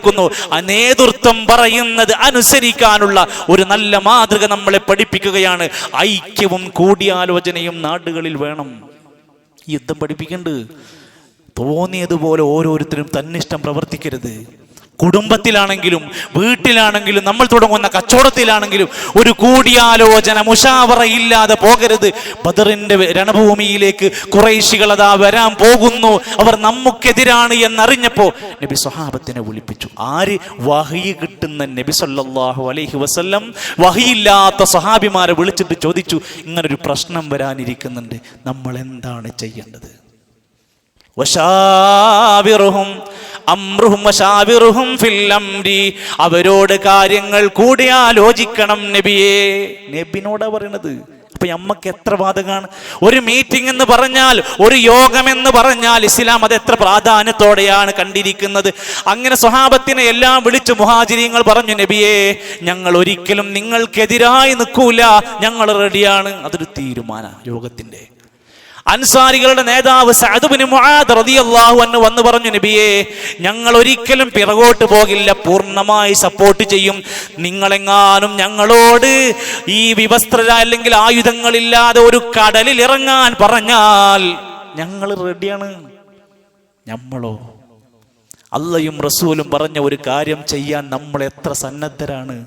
ആ നേതൃത്വം പറയുന്നത് അനുസരിക്കാനുള്ള ഒരു നല്ല മാതൃക നമ്മളെ പഠിപ്പിക്കുകയാണ്. ഐക്യവും കൂടിയാലോചനയും നാടുകളിൽ വേണം. യുദ്ധം പഠിപ്പിക്കണ്ട്. തോന്നിയതുപോലെ ഓരോരുത്തരും തന്നിഷ്ടം പ്രവർത്തിക്കരുത്. കുടുംബത്തിലാണെങ്കിലും വീട്ടിലാണെങ്കിലും നമ്മൾ തുടങ്ങുന്ന കച്ചവടത്തിലാണെങ്കിലും ഒരു കൂടിയാലോചന മുഷാവറ ഇല്ലാതെ പോകരുത്. ബദറിന്റെ രണഭൂമിയിലേക്ക് ഖുറൈശികൾ അതാ വരാൻ പോകുന്നു, അവർ നമുക്കെതിരാണ് എന്നറിഞ്ഞപ്പോ നബി സ്വഹാബത്തിനെ വിളിപ്പിച്ചു. ആര്? വഹി കിട്ടുന്ന നബി സല്ലല്ലാഹു അലൈഹി വസല്ലം വഹിയില്ലാത്ത സ്വഹാബിമാരെ വിളിച്ചിട്ട് ചോദിച്ചു, ഇങ്ങനൊരു പ്രശ്നം വരാനിരിക്കുന്നുണ്ട്, നമ്മൾ എന്താണ് ചെയ്യേണ്ടത്? അവരോട് കാര്യങ്ങൾ കൂടി ആലോചിക്കണം നബിയേ. നബിനോടാ പറയണത്. അപ്പൊ നമ്മക്ക് എത്ര ബാധകമാണ്. ഒരു മീറ്റിംഗ് എന്ന് പറഞ്ഞാൽ, ഒരു യോഗം എന്ന് പറഞ്ഞാൽ ഇസ്ലാം അത് എത്ര പ്രാധാന്യത്തോടെയാണ് കണ്ടിരിക്കുന്നത്. അങ്ങനെ സ്വഹാബത്തിനെ എല്ലാം വിളിച്ചു മുഹാജിരീങ്ങൾ പറഞ്ഞു, നബിയേ ഞങ്ങൾ ഒരിക്കലും നിങ്ങൾക്കെതിരായി നിൽക്കൂല, ഞങ്ങൾ റെഡിയാണ്. അതൊരു തീരുമാന യോഗത്തിന്റെ. അൻസാരികളുടെ നേതാവ് സഅദ് ഇബ്നു മുആദ് റളിയല്ലാഹു അൻഹു വന്നു പറഞ്ഞു, നബിയേ ഞങ്ങൾ ഒരിക്കലും പിറകോട്ട് പോകില്ല, പൂർണ്ണമായി സപ്പോർട്ട് ചെയ്യും. നിങ്ങളെങ്ങാനും ഞങ്ങളോട് ഈ വിവസ്ത്രര അല്ലെങ്കിൽ ആയുധങ്ങളില്ലാതെ ഒരു കടലിൽ ഇറങ്ങാൻ പറഞ്ഞാൽ ഞങ്ങൾ റെഡിയാണ്. നമ്മളോ? അള്ളയും റസൂലും പറഞ്ഞ ഒരു കാര്യം ചെയ്യാൻ നമ്മൾ എത്ര സന്നദ്ധരാണ്.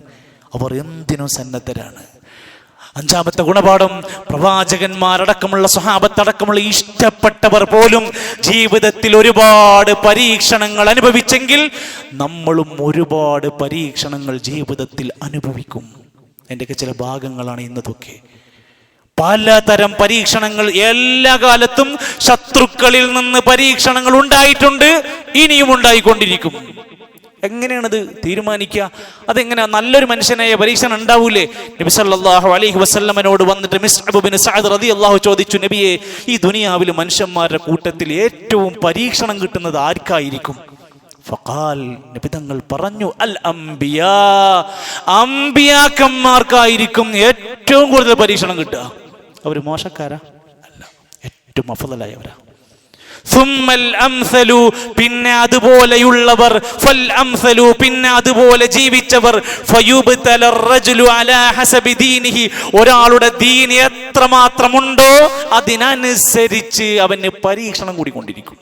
അവർ എന്തിനും സന്നദ്ധരാണ്. അഞ്ചാമത്തെ ഗുണപാഠം, പ്രവാചകന്മാരടക്കമുള്ള സ്വഹാബത്തടക്കമുള്ള ഇഷ്ടപ്പെട്ടവർ പോലും ജീവിതത്തിൽ ഒരുപാട് പരീക്ഷണങ്ങൾ അനുഭവിച്ചെങ്കിൽ നമ്മളും ഒരുപാട് പരീക്ഷണങ്ങൾ ജീവിതത്തിൽ അനുഭവിക്കും. എൻ്റെയൊക്കെ ചില ഭാഗങ്ങളാണ് ഇന്നതൊക്കെ. പലതരം പരീക്ഷണങ്ങൾ എല്ലാ കാലത്തും ശത്രുക്കളിൽ നിന്ന് പരീക്ഷണങ്ങൾ ഉണ്ടായിട്ടുണ്ട്, ഇനിയും ഉണ്ടായിക്കൊണ്ടിരിക്കും. എങ്ങനെയാണത് തീരുമാനിക്കുക? അതെങ്ങനെയാ? നല്ലൊരു മനുഷ്യനായ പരീക്ഷണം ഉണ്ടാവൂലേ? നബി സല്ലല്ലാഹു അലൈഹി വസല്ലമനോട് വന്നിട്ട് മിസ്അബ് ബിൻ സഅദ് റളിയല്ലാഹു ചോദിച്ചു, നബിയെ ഈ ദുനിയാവിൽ മനുഷ്യന്മാരുടെ കൂട്ടത്തിൽ ഏറ്റവും പരീക്ഷണം കിട്ടുന്നത് ആർക്കായിരിക്കും? ഫഖാൽ, നബി തങ്ങൾ പറഞ്ഞു, അൽ അംബിയാ, അംബിയാക്കന്മാർക്കായിരിക്കും ഏറ്റവും കൂടുതൽ പരീക്ഷണം കിട്ടുക. അവർ മോശക്കാരാ? അല്ല, ഏറ്റവും അഫ്ളലായവരാ. പിന്നെ അതുപോലെയുള്ളവർ, പിന്നെ അതുപോലെ ജീവിച്ചവർ. ഒരാളുടെ ദീൻ എത്രമാത്രമുണ്ടോ അതിനനുസരിച്ച് അവന് പരീക്ഷണം കൂടിക്കൊണ്ടിരിക്കും.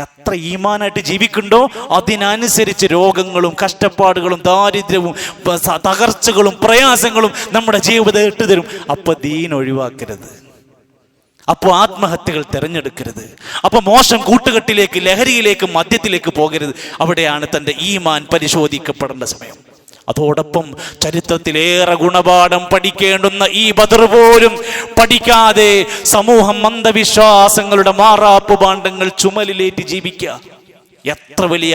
എത്ര ഈമാനായിട്ട് ജീവിക്കുന്നുണ്ടോ അതിനനുസരിച്ച് രോഗങ്ങളും കഷ്ടപ്പാടുകളും ദാരിദ്ര്യവും തകർച്ചകളും പ്രയാസങ്ങളും നമ്മുടെ ജീവിതം ഇട്ടുതരും. അപ്പൊ ദീൻ ഒഴിവാക്കരുത്. അപ്പോൾ ആത്മഹത്യകൾ തിരഞ്ഞെടുക്കരുത്. അപ്പോൾ മോശം കൂട്ടുകെട്ടിലേക്ക്, ലഹരിയിലേക്ക്, മദ്യത്തിലേക്ക് പോകരുത്. അവിടെയാണ് തൻ്റെ ഈമാൻ പരിശോധിക്കപ്പെടേണ്ട സമയം. അതോടൊപ്പം ചരിത്രത്തിലേറെ ഗുണപാഠം പഠിക്കേണ്ടുന്ന ഈ ബദർ പോലും പഠിക്കാതെ സമൂഹം അന്ധവിശ്വാസങ്ങളുടെ മാറാപ്പ് ഭാണ്ഡങ്ങൾ ചുമലിലേറ്റ് ജീവിക്കുക. എത്ര വലിയ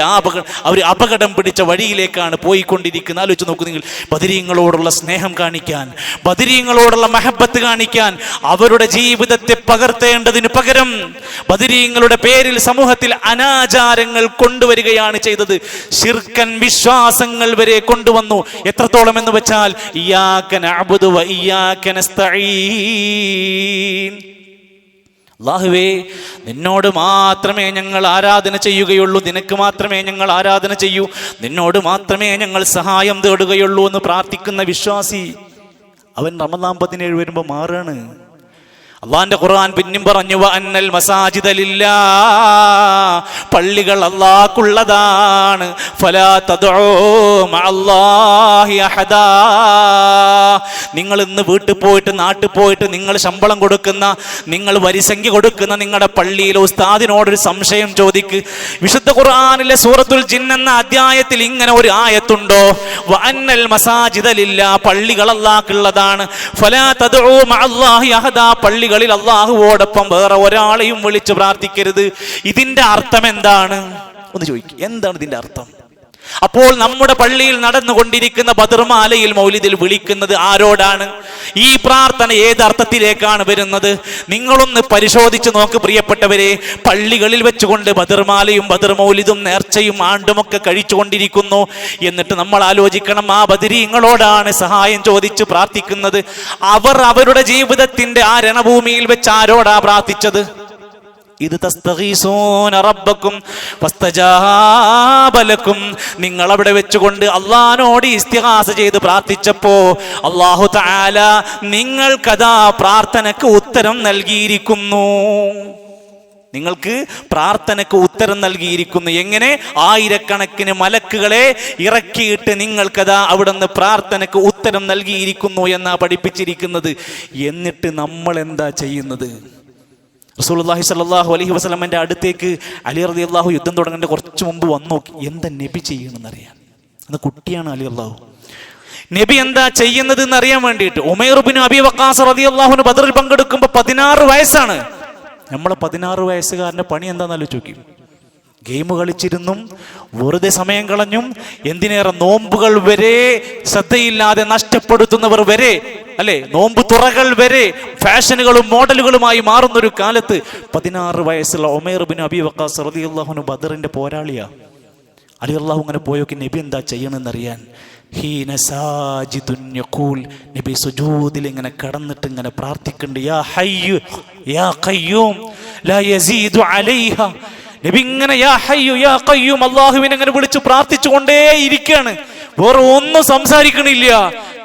അപകടം പിടിച്ച വഴിയിലേക്കാണ് പോയിക്കൊണ്ടിരിക്കുന്നത്. ആലോചിച്ച് നോക്കൂ നിങ്ങൾ. ബദരീങ്ങളോടുള്ള സ്നേഹം കാണിക്കാൻ, ബദരീങ്ങളോടുള്ള മഹബത്ത് കാണിക്കാൻ, അവരുടെ ജീവിതത്തെ പകർത്തേണ്ടതിന് പകരം ബദരീങ്ങളുടെ പേരിൽ സമൂഹത്തിൽ അനാചാരങ്ങൾ കൊണ്ടുവരികയാണ് ചെയ്തത്. ശിർക്കൻ വിശ്വാസങ്ങൾ വരെ കൊണ്ടുവന്നു. എത്രത്തോളം എന്ന് വെച്ചാൽ, ഇയ്യാക നഅ്ബുദു വ ഇയ്യാക നസ്തഈൻ, അല്ലാഹുവേ നിന്നോട് മാത്രമേ ഞങ്ങൾ ആരാധന ചെയ്യുകയുള്ളൂ, നിനക്ക് മാത്രമേ ഞങ്ങൾ ആരാധന ചെയ്യൂ, നിന്നോട് മാത്രമേ ഞങ്ങൾ സഹായം തേടുകയുള്ളൂ എന്ന് പ്രാർത്ഥിക്കുന്ന വിശ്വാസി അവൻ റമദാൻ 17 വരുമ്പോൾ മാറാണ്. അള്ളാന്റെ ഖുർആൻ പിന്നെയും പറഞ്ഞു, വഅന്നൽ മസാജിദ ലില്ലാഹ്, പള്ളികൾ അല്ലാഹുക്കുള്ളതാണ്. ഫലാ തദ്ഉ മഅല്ലാഹി അഹദാ, നിങ്ങൾ ഇന്ന് വീട്ടിൽ പോയിട്ട്, നാട്ടിൽ പോയിട്ട് നിങ്ങൾ ശമ്പളം കൊടുക്കുന്ന, നിങ്ങൾ വരിസംഖ്യ കൊടുക്കുന്ന നിങ്ങളുടെ പള്ളിയിലെ ഉസ്താദിനോടൊരു സംശയം ചോദിക്ക്. വിശുദ്ധ ഖുർആനിലെ സൂറത്തുൽ ജിൻ എന്ന അധ്യായത്തിൽ ഇങ്ങനെ ഒരു ആയത്തുണ്ടോ? വഅന്നൽ മസാജിദ ലില്ലാഹ്, പള്ളികൾ അല്ലാഹുക്കുള്ളതാണ്. ഫലാ തദ്ഉ മഅല്ലാഹി അഹദാ, പള്ളികളിൽ അല്ലാഹുവോടൊപ്പം വേറെ ഒരാളെയും വിളിച്ച് പ്രാർത്ഥിക്കരുത്. ഇതിന്റെ അർത്ഥം എന്താണ് ഒന്ന് ചോദിക്കും. എന്താണ് ഇതിന്റെ അർത്ഥം? അപ്പോൾ നമ്മുടെ പള്ളിയിൽ നടന്നുകൊണ്ടിരിക്കുന്ന ബദർമാലയിൽ മൗലിദിൽ വിളിക്കുന്നത് ആരോടാണ്? ഈ പ്രാർത്ഥന ഏത് അർത്ഥത്തിലേക്കാണ് വരുന്നത്? നിങ്ങളൊന്ന് പരിശോധിച്ച് നോക്ക് പ്രിയപ്പെട്ടവരെ. പള്ളികളിൽ വെച്ചുകൊണ്ട് ബദർമാലയും ബദർ മൗലിദും നേർച്ചയും ആണ്ടുമൊക്കെ കഴിച്ചുകൊണ്ടിരിക്കുന്നു. എന്നിട്ട് നമ്മൾ ആലോചിക്കണം, ആ ബദരീങ്ങളോടാണ് സഹായം ചോദിച്ച് പ്രാർത്ഥിക്കുന്നത്. അവർ അവരുടെ ജീവിതത്തിന്റെ ആ രണഭൂമിയിൽ വെച്ച് ആരോടാ പ്രാർത്ഥിച്ചത്? ഇത് തസ്തഗീസൂന റബ്ബക്കും ഫസ്തജാബ ലക്കും, നിങ്ങൾ അവിടെ വെച്ചുകൊണ്ട് അള്ളാഹിനോട് ഇസ്തിഗാസ ചെയ്ത് പ്രാർത്ഥിച്ചപ്പോ അല്ലാഹു തആല നിങ്ങൾക്കതാ പ്രാർത്ഥനക്ക് ഉത്തരം നൽകിയിരിക്കുന്നു. നിങ്ങൾക്ക് പ്രാർത്ഥനയ്ക്ക് ഉത്തരം നൽകിയിരിക്കുന്നു. എങ്ങനെ? ആയിരക്കണക്കിന് മലക്കുകളെ ഇറക്കിയിട്ട് നിങ്ങൾക്കതാ അവിടുന്ന് പ്രാർത്ഥനയ്ക്ക് ഉത്തരം നൽകിയിരിക്കുന്നു എന്നാ പഠിപ്പിച്ചിരിക്കുന്നത്. എന്നിട്ട് നമ്മൾ എന്താ ചെയ്യുന്നത്? റസൂലുള്ളാഹി സ്വല്ലല്ലാഹു അലൈഹി വസല്ലമയുടെ അടുത്തേക്ക് അലി റളിയല്ലാഹു യുദ്ധം തുടങ്ങേണ്ട കുറച്ച് മുമ്പ് വന്നു നോക്കി. എന്താ നബി ചെയ്യണമെന്നറിയാൻ. അന്ന് കുട്ടിയാണ് അലി റളിയല്ലാഹു. നബി എന്താ ചെയ്യുന്നത് എന്നറിയാൻ വേണ്ടിയിട്ട് ഉമൈർ ഇബ്നു അബീ വഖാസ് റളിയല്ലാഹു അൻഹു ബദറിൽ പങ്കെടുക്കുമ്പോൾ 16 വയസ്സാണ്. നമ്മളെ 16 വയസ്സുകാരൻ്റെ പണി എന്താണെന്ന് ആലോചിച്ച് നോക്കി. ഗെയിം കളിച്ചിരുന്നും വെറുതെ സമയം കളഞ്ഞും എന്തിനേറെ നോമ്പുകൾ വരെ ശ്രദ്ധയില്ലാതെ നഷ്ടപ്പെടുത്തുന്നവർ വരെ, അല്ലെ, നോമ്പ് തുറകൾ വരെ ഫാഷനുകളും മോഡലുകളുമായി മാറുന്നൊരു കാലത്ത് 16 വയസ്സുള്ള ഉമൈർ ഇബ്നു അബീ വഖാസ് റളിയല്ലാഹു അൻഹു ബദറിന്റെ പോരാളിയാ. അലി അള്ളാഹു ഇങ്ങനെ പോയോക്കി നബി എന്താ ചെയ്യണമെന്നറിയാൻ. ഹീന സാജിദുൻ യഖൂൽ, നബി സുജൂദിൽ ഇങ്ങനെ കിടന്നിട്ട് ഇങ്ങനെ പ്രാർത്ഥിക്കുന്നുണ്ട്. യാ ഹയ്യു യാ ഖയ്യൂം ലാ യസീദു അലൈഹ. നബി ഇങ്ങനെ യാ ഹയ്യു യാ ഖയ്യൂം അല്ലാഹുവിനെ ഇങ്ങനെ വിളിച്ച് പ്രാർത്ഥിച്ചുകൊണ്ടേ ഇരിക്കുകയാണ്. വേറെ ഒന്നും സംസാരിക്കണില്ല.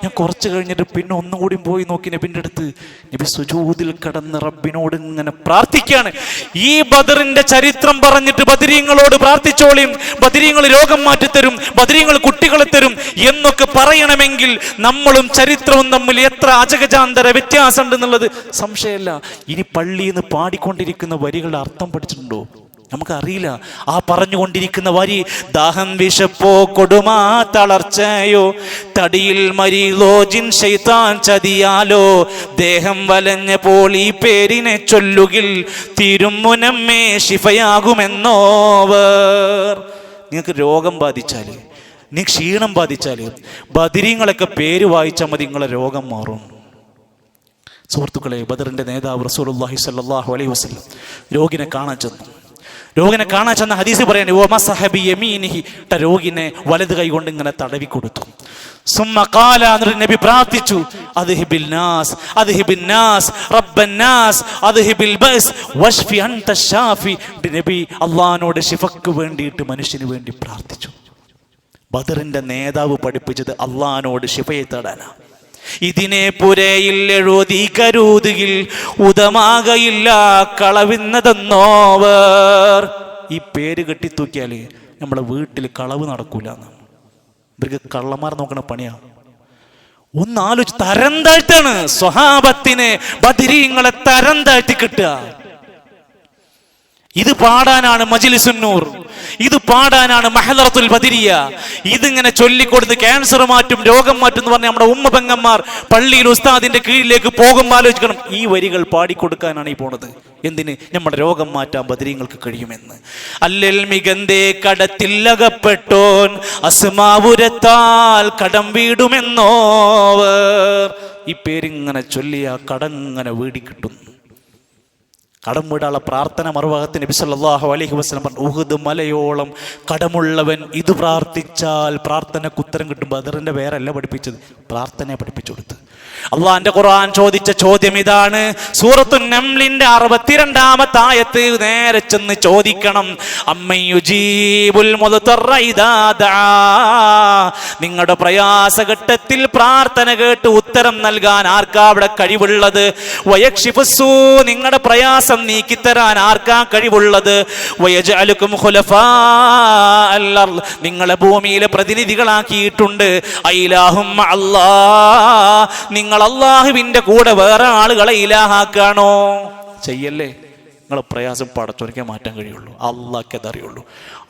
ഞാൻ കുറച്ച് കഴിഞ്ഞിട്ട് പിന്നെ ഒന്നും കൂടി പോയി നോക്കി നബിൻ്റെ അടുത്ത്. നബി സുജൂദിൽ കിടന്ന് റബ്ബിനോട് ഇങ്ങനെ പ്രാർത്ഥിക്കുകയാണ്. ഈ ബദറിന്റെ ചരിത്രം പറഞ്ഞിട്ട് ബദരീങ്ങളോട് പ്രാർത്ഥിച്ചോളിയും, ബദരീങ്ങൾ രോഗം മാറ്റിത്തരും, ബദരീങ്ങൾ കുട്ടികളെ തരും എന്നൊക്കെ പറയണമെങ്കിൽ നമ്മളും ചരിത്രവും തമ്മിൽ എത്ര അജഗജാന്തര വ്യത്യാസം ഉണ്ടെന്നുള്ളത് സംശയമല്ല. ഇനി പള്ളിയിൽ നിന്ന് പാടിക്കൊണ്ടിരിക്കുന്ന വരികളുടെ അർത്ഥം പഠിച്ചിട്ടുണ്ടോ? നമുക്കറിയില്ല. ആ പറഞ്ഞുകൊണ്ടിരിക്കുന്ന വരി, ദാഹം വിശപ്പോ കൊടുമാ തളർച്ചയോ തടിയിൽ മരിലോ ജിൻ ശൈത്താൻ ചതിയാലോ ദേഹം വലഞ്ഞപ്പോൾ ഈ പേരിനെ ചൊല്ലുകിൽ തീരും മുനമ്മേ ശിഫയാകുമെന്നോവർ. നിങ്ങൾക്ക് രോഗം ബാധിച്ചാല്, നിങ്ങൾക്ക് ക്ഷീണം ബാധിച്ചാല് ബദരീങ്ങളൊക്കെ പേര് വായിച്ചാൽ മതി, നിങ്ങളെ രോഗം മാറും. സുഹൃത്തുക്കളെ, ബദറിന്റെ നേതാവ് റസൂലുള്ളാഹി സ്വല്ലല്ലാഹു അലൈഹി വസല്ലം രോഗിനെ കാണാൻ ചെന്നു. രോഗിനെ കാണാൻ ചെന്ന ഹദീസ് പറയാണ്, രോഗിനെ വലത് കൈ കൊണ്ട് ഇങ്ങനെ തടവി കൊടുത്തു. നബി പ്രാർത്ഥിച്ചു, നബി അള്ളാഹിനോട് ശിഫക്ക് വേണ്ടിയിട്ട് മനുഷ്യന് വേണ്ടി പ്രാർത്ഥിച്ചു. ബദറിന്റെ നേതാവ് പഠിപ്പിച്ചത് അള്ളാഹിനോട് ശിഫയെ തേടാനാ. ഇതിനെ പുരയിൽ എഴുതി കരുതുകിൽ ഉദമാകയില്ല കളവിന്നതെന്നോവർ. ഈ പേര് കെട്ടിത്തൂക്കിയാല് നമ്മളെ വീട്ടിൽ കളവ് നടക്കൂല എന്നാണ്. ഇവർക്ക് കള്ളന്മാർ നോക്കണ പണിയാ. ഒന്ന് ആലോചിച്ച്, തരം താഴ്ത്താണ് സ്വഹാബത്തിനെ, ബദരീങ്ങളെ തരം താഴ്ത്തി കിട്ടുക. ഇത് പാടാനാണ് മജ്ലിസുൻ നൂർ, ഇത് പാടാനാണ് മഹ്ലറത്തുൽ ബദരിയ. ഇതിങ്ങനെ ചൊല്ലിക്കൊടുത്ത് ക്യാൻസർ മാറ്റും, രോഗം മാറ്റും എന്ന് പറഞ്ഞ നമ്മുടെ ഉമ്മ പെങ്ങന്മാർ പള്ളിയിൽ ഉസ്താദിന്റെ കീഴിലേക്ക് പോകുമ്പോൾ ആലോചിക്കണം, ഈ വരികൾ പാടിക്കൊടുക്കാനാണ് ഈ പോണത്. എന്തിന്? നമ്മുടെ രോഗം മാറ്റാൻ ബദരീങ്ങൾക്ക് കഴിയുമെന്ന്. അല്ലൽ മികന്തേ കടത്തില്ലകപ്പെട്ടോൻ അസ്മാവുരത്താൽ കടം വീടുമെന്നോവർ. ഈ പേരിങ്ങനെ ചൊല്ലിയ കടങ്ങനെ വീടിക്കിട്ടും. കടം വീടാനുള്ള പ്രാർത്ഥന മറുഭാഗത്ത് നബി സല്ലല്ലാഹു അലൈഹി വസല്ലം പറഞ്ഞു, ഉഹുദ് മലയോളം കടമുള്ളവൻ ഇത് പ്രാർത്ഥിച്ചാൽ പ്രാർത്ഥനയ്ക്ക് ഉത്തരം കിട്ടും. ബദറിന്റെ പേരല്ല പഠിപ്പിച്ചത്, പ്രാർത്ഥനയെ പഠിപ്പിച്ചു കൊടുത്ത്. അള്ളാന്റെ ഖുർആൻ ചോദിച്ച ചോദ്യം ഇതാണ്. സൂറത്തുൻ നംലിന്റെ 62-ാമത്തെ ആയത്ത് നേരെ ചെന്ന് ചോദിക്കണം, അമ്മയുജീബുൽ മുദ്തറ ഇദാ ദആ. നിങ്ങളുടെ പ്രയാസഘട്ടത്തിൽ പ്രാർത്ഥന കേട്ട് ഉത്തരം നൽകാൻ ആർക്കാ അവിടെ കഴിവുള്ളത്? വയക്ഷിഫുസൂ, നിങ്ങളുടെ പ്രയാസം നീക്കിത്തരാൻ ആർക്കാ കഴിവുള്ളത്? വയജഅലുകും ഖുലഫാഅൽ അർള്, നിങ്ങളെ ഭൂമിയിലെ പ്രതിനിധികളാക്കിയിട്ടുണ്ട്. ഐലാഹും അല്ലാഹ്, നിങ്ങൾ അല്ലാഹുവിന്റെ കൂടെ വേറെ ആളുകളെ ഇലാഹാക്കാണോ? ചെയ്യല്ലേ. നിങ്ങളെ പ്രയാസം പടച്ചോനിക്കാൻ മാറ്റാൻ കഴിയുള്ളൂ, അള്ളാഹ്ക്ക് അതറിയുള്ളൂ.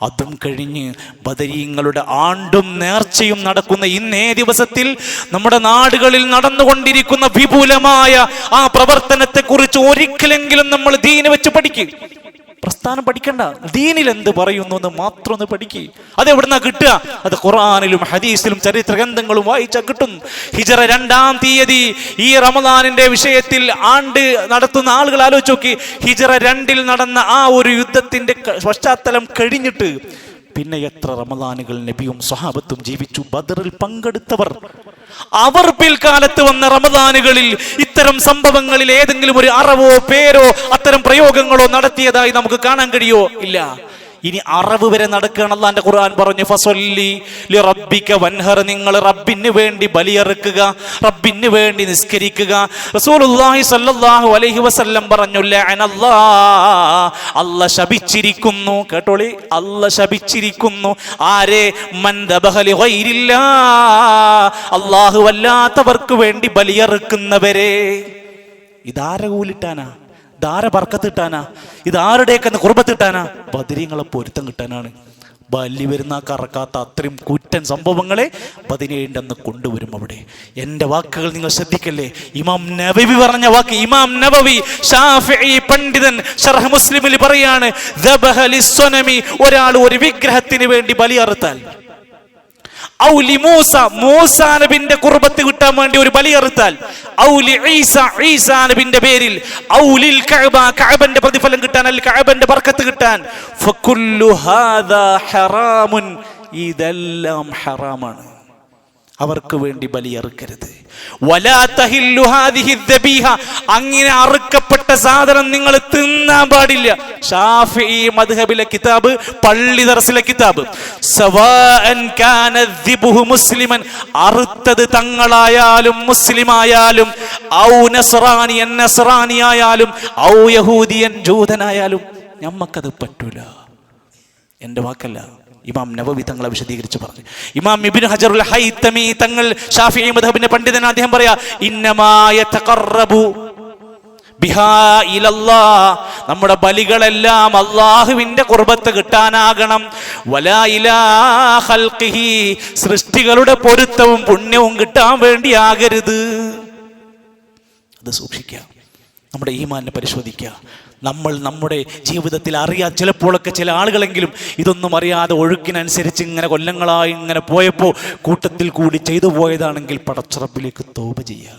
അതും കഴിഞ്ഞ് ബദരീങ്ങളുടെ ആണ്ടും നേർച്ചയും നടക്കുന്ന ഇന്നേ ദിവസത്തിൽ നമ്മുടെ നാടുകളിൽ നടന്നുകൊണ്ടിരിക്കുന്ന വിപുലമായ ആ പ്രവർത്തനത്തെ കുറിച്ച് ഒരിക്കലെങ്കിലും നമ്മൾ ദീന് വെച്ച് പഠിക്കും. പ്രസ്ഥാനം പഠിക്കണ്ട, ദീനിൽ എന്ത് പറയുന്നു എന്ന് മാത്രം ഒന്ന് പഠിക്കുക. അത് എവിടുന്നാ കിട്ടുക? അത് ഖുർആനിലും ഹദീസിലും ചരിത്ര ഗ്രന്ഥങ്ങളും വായിച്ചാൽ കിട്ടും. ഹിജ്റ 2-ാം തീയതി ഈ റമദാനിന്റെ വിഷയത്തിൽ ആണ്ട് നടത്തുന്ന ആളുകൾ ആലോചിച്ച് നോക്കി. ഹിജ്റ 2-ൽ നടന്ന ആ ഒരു യുദ്ധത്തിന്റെ പശ്ചാത്തലം കഴിഞ്ഞിട്ട് പിന്നെ എത്ര റമദാനുകൾ നബിയും സ്വഹാബത്തും ജീവിച്ചു. ബദറിൽ പങ്കെടുത്തവർ, അവർ പിൽക്കാലത്ത് വന്ന റമദാനുകളിൽ ഇത്തരം സംഭവങ്ങളിൽ ഏതെങ്കിലും ഒരു അറിവോ പേരോ അത്തരം പ്രയോഗങ്ങളോ നടത്തിയതായി നമുക്ക് കാണാൻ കഴിയോ? ഇല്ല. ഇനി അറവ് വരെ നടക്കുകയാണ്. അല്ലാഹുവിന്റെ ഖുർആൻ പറഞ്ഞു, ഫസല്ലി ലിറബ്ബിക വൻഹർ, നിങ്ങൾ റബ്ബിന് വേണ്ടി ബലിയറുക്കുക, റബ്ബിന് വേണ്ടി നിസ്കരിക്കുക. റസൂലുള്ളാഹി സ്വല്ലല്ലാഹു അലൈഹി വസല്ലം പറഞ്ഞു, അല്ലാഹ് ശപിച്ചിരിക്കുന്നു. കേട്ടോളി, അല്ലാഹ് ശപിച്ചിരിക്കുന്നു ആരെ? മൻ ദബഹ ലിഗൈരില്ലാഹ്, അല്ലാഹു അല്ലാത്തവർക്ക് വേണ്ടി ബലിയറുക്കുന്നവരെ. ഇതാരെ കൂലിട്ടാനാ? ഇതാരെ ബർക്കത്തിട്ടാനാ? ഇതാരുടെയൊക്കെ കുർബത്തിട്ടാനാ? ബദരീങ്ങളെ പൊരുത്തം കിട്ടാനാണ്. ബലി വരുന്ന കറക്കാത്ത അത്രയും കുറ്റൻ സംഭവങ്ങളെ 17 അന്ന് കൊണ്ടുവരും അവിടെ. എൻ്റെ വാക്കുകൾ നിങ്ങൾ ശ്രദ്ധിക്കല്ലേ. ഇമാം നവവി പറഞ്ഞ വാക്ക്, ഇമാം നവവി ശാഫിഈ പണ്ഡിതൻ ശർഹ് മുസ്ലിമിൽ പറയാണ്, ദബഹ ലിസ്സനമി, ഒരാൾ ഒരു വിഗ്രഹത്തിന് വേണ്ടി ബലി അറുത്താൽ, ഔലി മൂസ, മൂസാ നബിന്റെ ഖുർബത്ത് കിട്ടാൻ വേണ്ടി ഒരു ബലി അറുത്താൽ, ഔലി ഈസ, ഈസാ നബിന്റെ പേരിൽ, ഔലിൽ കഅബ, കഅബന്റെ പ്രതിഫലം കിട്ടാൻ, അൽ കഅബന്റെ ബർക്കത്ത് കിട്ടാൻ, ഫകുല്ലു ഹാദാ ഹറാമുൻ, ഇതെല്ലാം ഹറാമാണ്. അവർക്ക് വേണ്ടി ബലിയറുക്കരുത്. വലാ തഹില്ലു ഹാദിഹി ദബീഹ, അങ്ങനെ അറുക്കപ്പെട്ട സാധനം നിങ്ങൾ തിന്നാൻ പാടില്ല. ശാഫിഈ മദ്ഹബിലെ കിതാബ്, പള്ളി ദർസിലെ കിതാബ്. സവാഅൻ കാന ദിബ്ഹു മുസ്ലിമൻ, അറുത്തത് തങ്ങളായാലും മുസ്ലിമായാലും, ഔ നസ്റാനിയൻ, നസ്റാനിയായാലും, ഔ യഹൂദിയൻ, ജൂതനായാലും, ഞമ്മക്കത് പറ്റൂല. എൻ്റെ വാക്കല്ല, ഇമാം നവവി തങ്ങളെ വിശദീകരിച്ച് പറഞ്ഞു. ഇമാം ഇബ്നു ഹജറുൽ ഹൈതമി തങ്ങൾ, ശാഫിഈ മദ്ഹബിന്റെ പണ്ഡിതൻ, അദ്ദേഹം പറയാ, ഇന്നമാ യതഖറബു ബിഹാ ഇലല്ലാഹ്, നമ്മുടെ ബലികളെല്ലാം അല്ലാഹുവിന്റെ ഖുർബത്ത് കിട്ടാനാകണം. വലാ ഇലാ ഖൽഖിഹി, സൃഷ്ടികളുടെ പൊരുത്തവും പുണ്യവും കിട്ടാൻ വേണ്ടിയാകരുത്. അത് സൂക്ഷിക്കുക. നമ്മുടെ ഈമാനെ പരിശോധിക്കുക. നമ്മൾ നമ്മുടെ ജീവിതത്തിൽ അറിയാൻ, ചിലപ്പോഴൊക്കെ ചില ആളുകളെങ്കിലും ഇതൊന്നും അറിയാതെ ഒഴുക്കിനനുസരിച്ച് ഇങ്ങനെ കൊല്ലങ്ങളായി ഇങ്ങനെ പോയപ്പോൾ കൂട്ടത്തിൽ കൂടി ചെയ്തു പോയതാണെങ്കിൽ പടച്ചറബിലേക്ക് തൗബ ചെയ്യുക.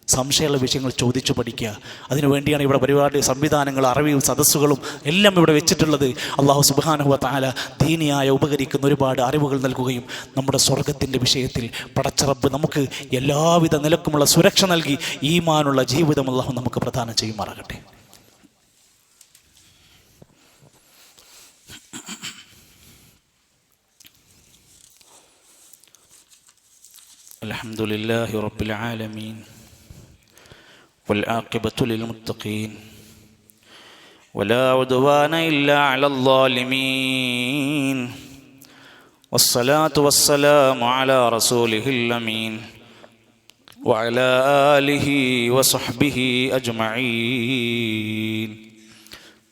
സംശയമുള്ള വിഷയങ്ങൾ ചോദിച്ചു പഠിക്കുക. അതിനുവേണ്ടിയാണ് ഇവിടെ പരിപാടി, സംവിധാനങ്ങൾ, അറിവും സദസ്സുകളും എല്ലാം ഇവിടെ വെച്ചിട്ടുള്ളത്. അല്ലാഹു സുബ്ഹാനഹു വ തആല ദീനിയായ ഉപകരിക്കുന്ന ഒരുപാട് അറിവുകൾ നൽകുകയും നമ്മുടെ സ്വർഗത്തിൻ്റെ വിഷയത്തിൽ പടച്ചറബ് നമുക്ക് എല്ലാവിധ നിലക്കുമുള്ള സുരക്ഷ നൽകി ഈമാനുള്ള ജീവിതം അല്ലാഹു നമുക്ക് പ്രദാനം ചെയ്യുമാറാകട്ടെ. അൽഹംദുലില്ലാഹി റബ്ബിൽ ആലമീൻ والعاقبة للمتقين ولا عدوان إلا على الظالمين والصلاة والسلام على رسوله الأمين وعلى آله وصحبه أجمعين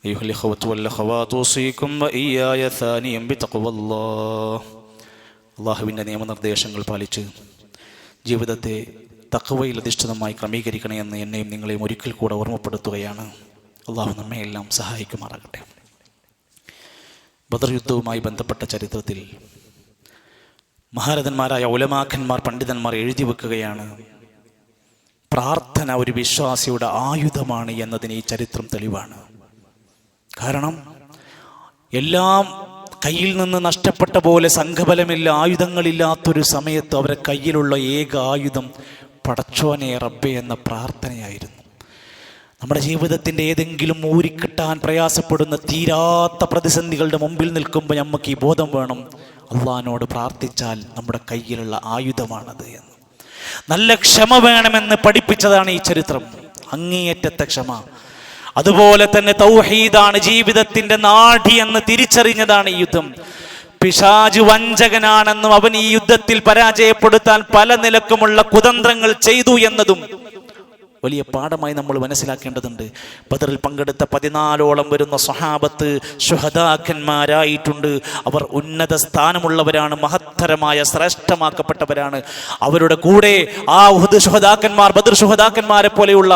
أيها الإخوة والأخوات أوصيكم وإياي ثانيا بتقوى الله. അല്ലാഹുവിൻ്റെ നിയമനിർദ്ദേശങ്ങൾ പാലിച്ച് ജീവിതത്തെ തഖ്വയിൽ അധിഷ്ഠിതമായി ക്രമീകരിക്കണമെന്ന് എന്നെയും നിങ്ങളെയും ഒരിക്കൽ കൂടെ ഓർമ്മപ്പെടുത്തുകയാണ്. അള്ളാഹു നമ്മെ എല്ലാം സഹായിക്കുമാറാകട്ടെ. ബദർ യുദ്ധവുമായി ബന്ധപ്പെട്ട ചരിത്രത്തിൽ മഹാരഥന്മാരായ ഉലമാക്കന്മാർ, പണ്ഡിതന്മാർ എഴുതി വെക്കുകയാണ്, പ്രാർത്ഥന ഒരു വിശ്വാസിയുടെ ആയുധമാണ് എന്നതിന് ഈ ചരിത്രം തെളിവാണ്. കാരണം എല്ലാം കയ്യിൽ നിന്ന് നഷ്ടപ്പെട്ട പോലെ, സംഘബലമില്ല, ആയുധങ്ങളില്ലാത്തൊരു സമയത്ത് അവരുടെ കയ്യിലുള്ള ഏക ആയുധം പടച്ചോനെ റബ്ബേ എന്ന പ്രാർത്ഥനയായിരുന്നു. നമ്മുടെ ജീവിതത്തിൻ്റെ ഏതെങ്കിലും ഊരിക്കിട്ടാൻ പ്രയാസപ്പെടുന്ന തീരാത്ത പ്രതിസന്ധികളുടെ മുമ്പിൽ നിൽക്കുമ്പോൾ നമുക്ക് ഈ ബോധം വേണം, അള്ളാഹിനോട് പ്രാർത്ഥിച്ചാൽ നമ്മുടെ കയ്യിലുള്ള ആയുധമാണത് എന്ന്. നല്ല ക്ഷമ വേണമെന്ന് പഠിപ്പിച്ചതാണ് ഈ ചരിത്രം, അങ്ങേയറ്റത്തെ ക്ഷമ. അതുപോലെ തന്നെ തൗഹീദാണ് ജീവിതത്തിൻ്റെ നാഡി എന്ന് തിരിച്ചറിഞ്ഞതാണ് ഈ യുദ്ധം. പിശാച് വഞ്ചകനാണെന്നും അവൻ ഈ യുദ്ധത്തിൽ പരാജയപ്പെടുത്താൻ പല നിലക്കുമുള്ള കുതന്ത്രങ്ങൾ ചെയ്തു എന്നതും വലിയ പാഠമായി നമ്മൾ മനസ്സിലാക്കേണ്ടതുണ്ട്. ബദറിൽ പങ്കെടുത്ത 14ഓളം വരുന്ന സ്വഹാബത്ത് ശുഹദാക്കന്മാരായിട്ടുണ്ട്. അവർ ഉന്നത സ്ഥാനമുള്ളവരാണ്, മഹത്തരമായ ശ്രേഷ്ഠമാക്കപ്പെട്ടവരാണ്. അവരുടെ കൂടെ ആ ഉഹദ് ശുഹദാക്കന്മാർ, ബദർ ശുഹദാക്കന്മാരെ പോലെയുള്ള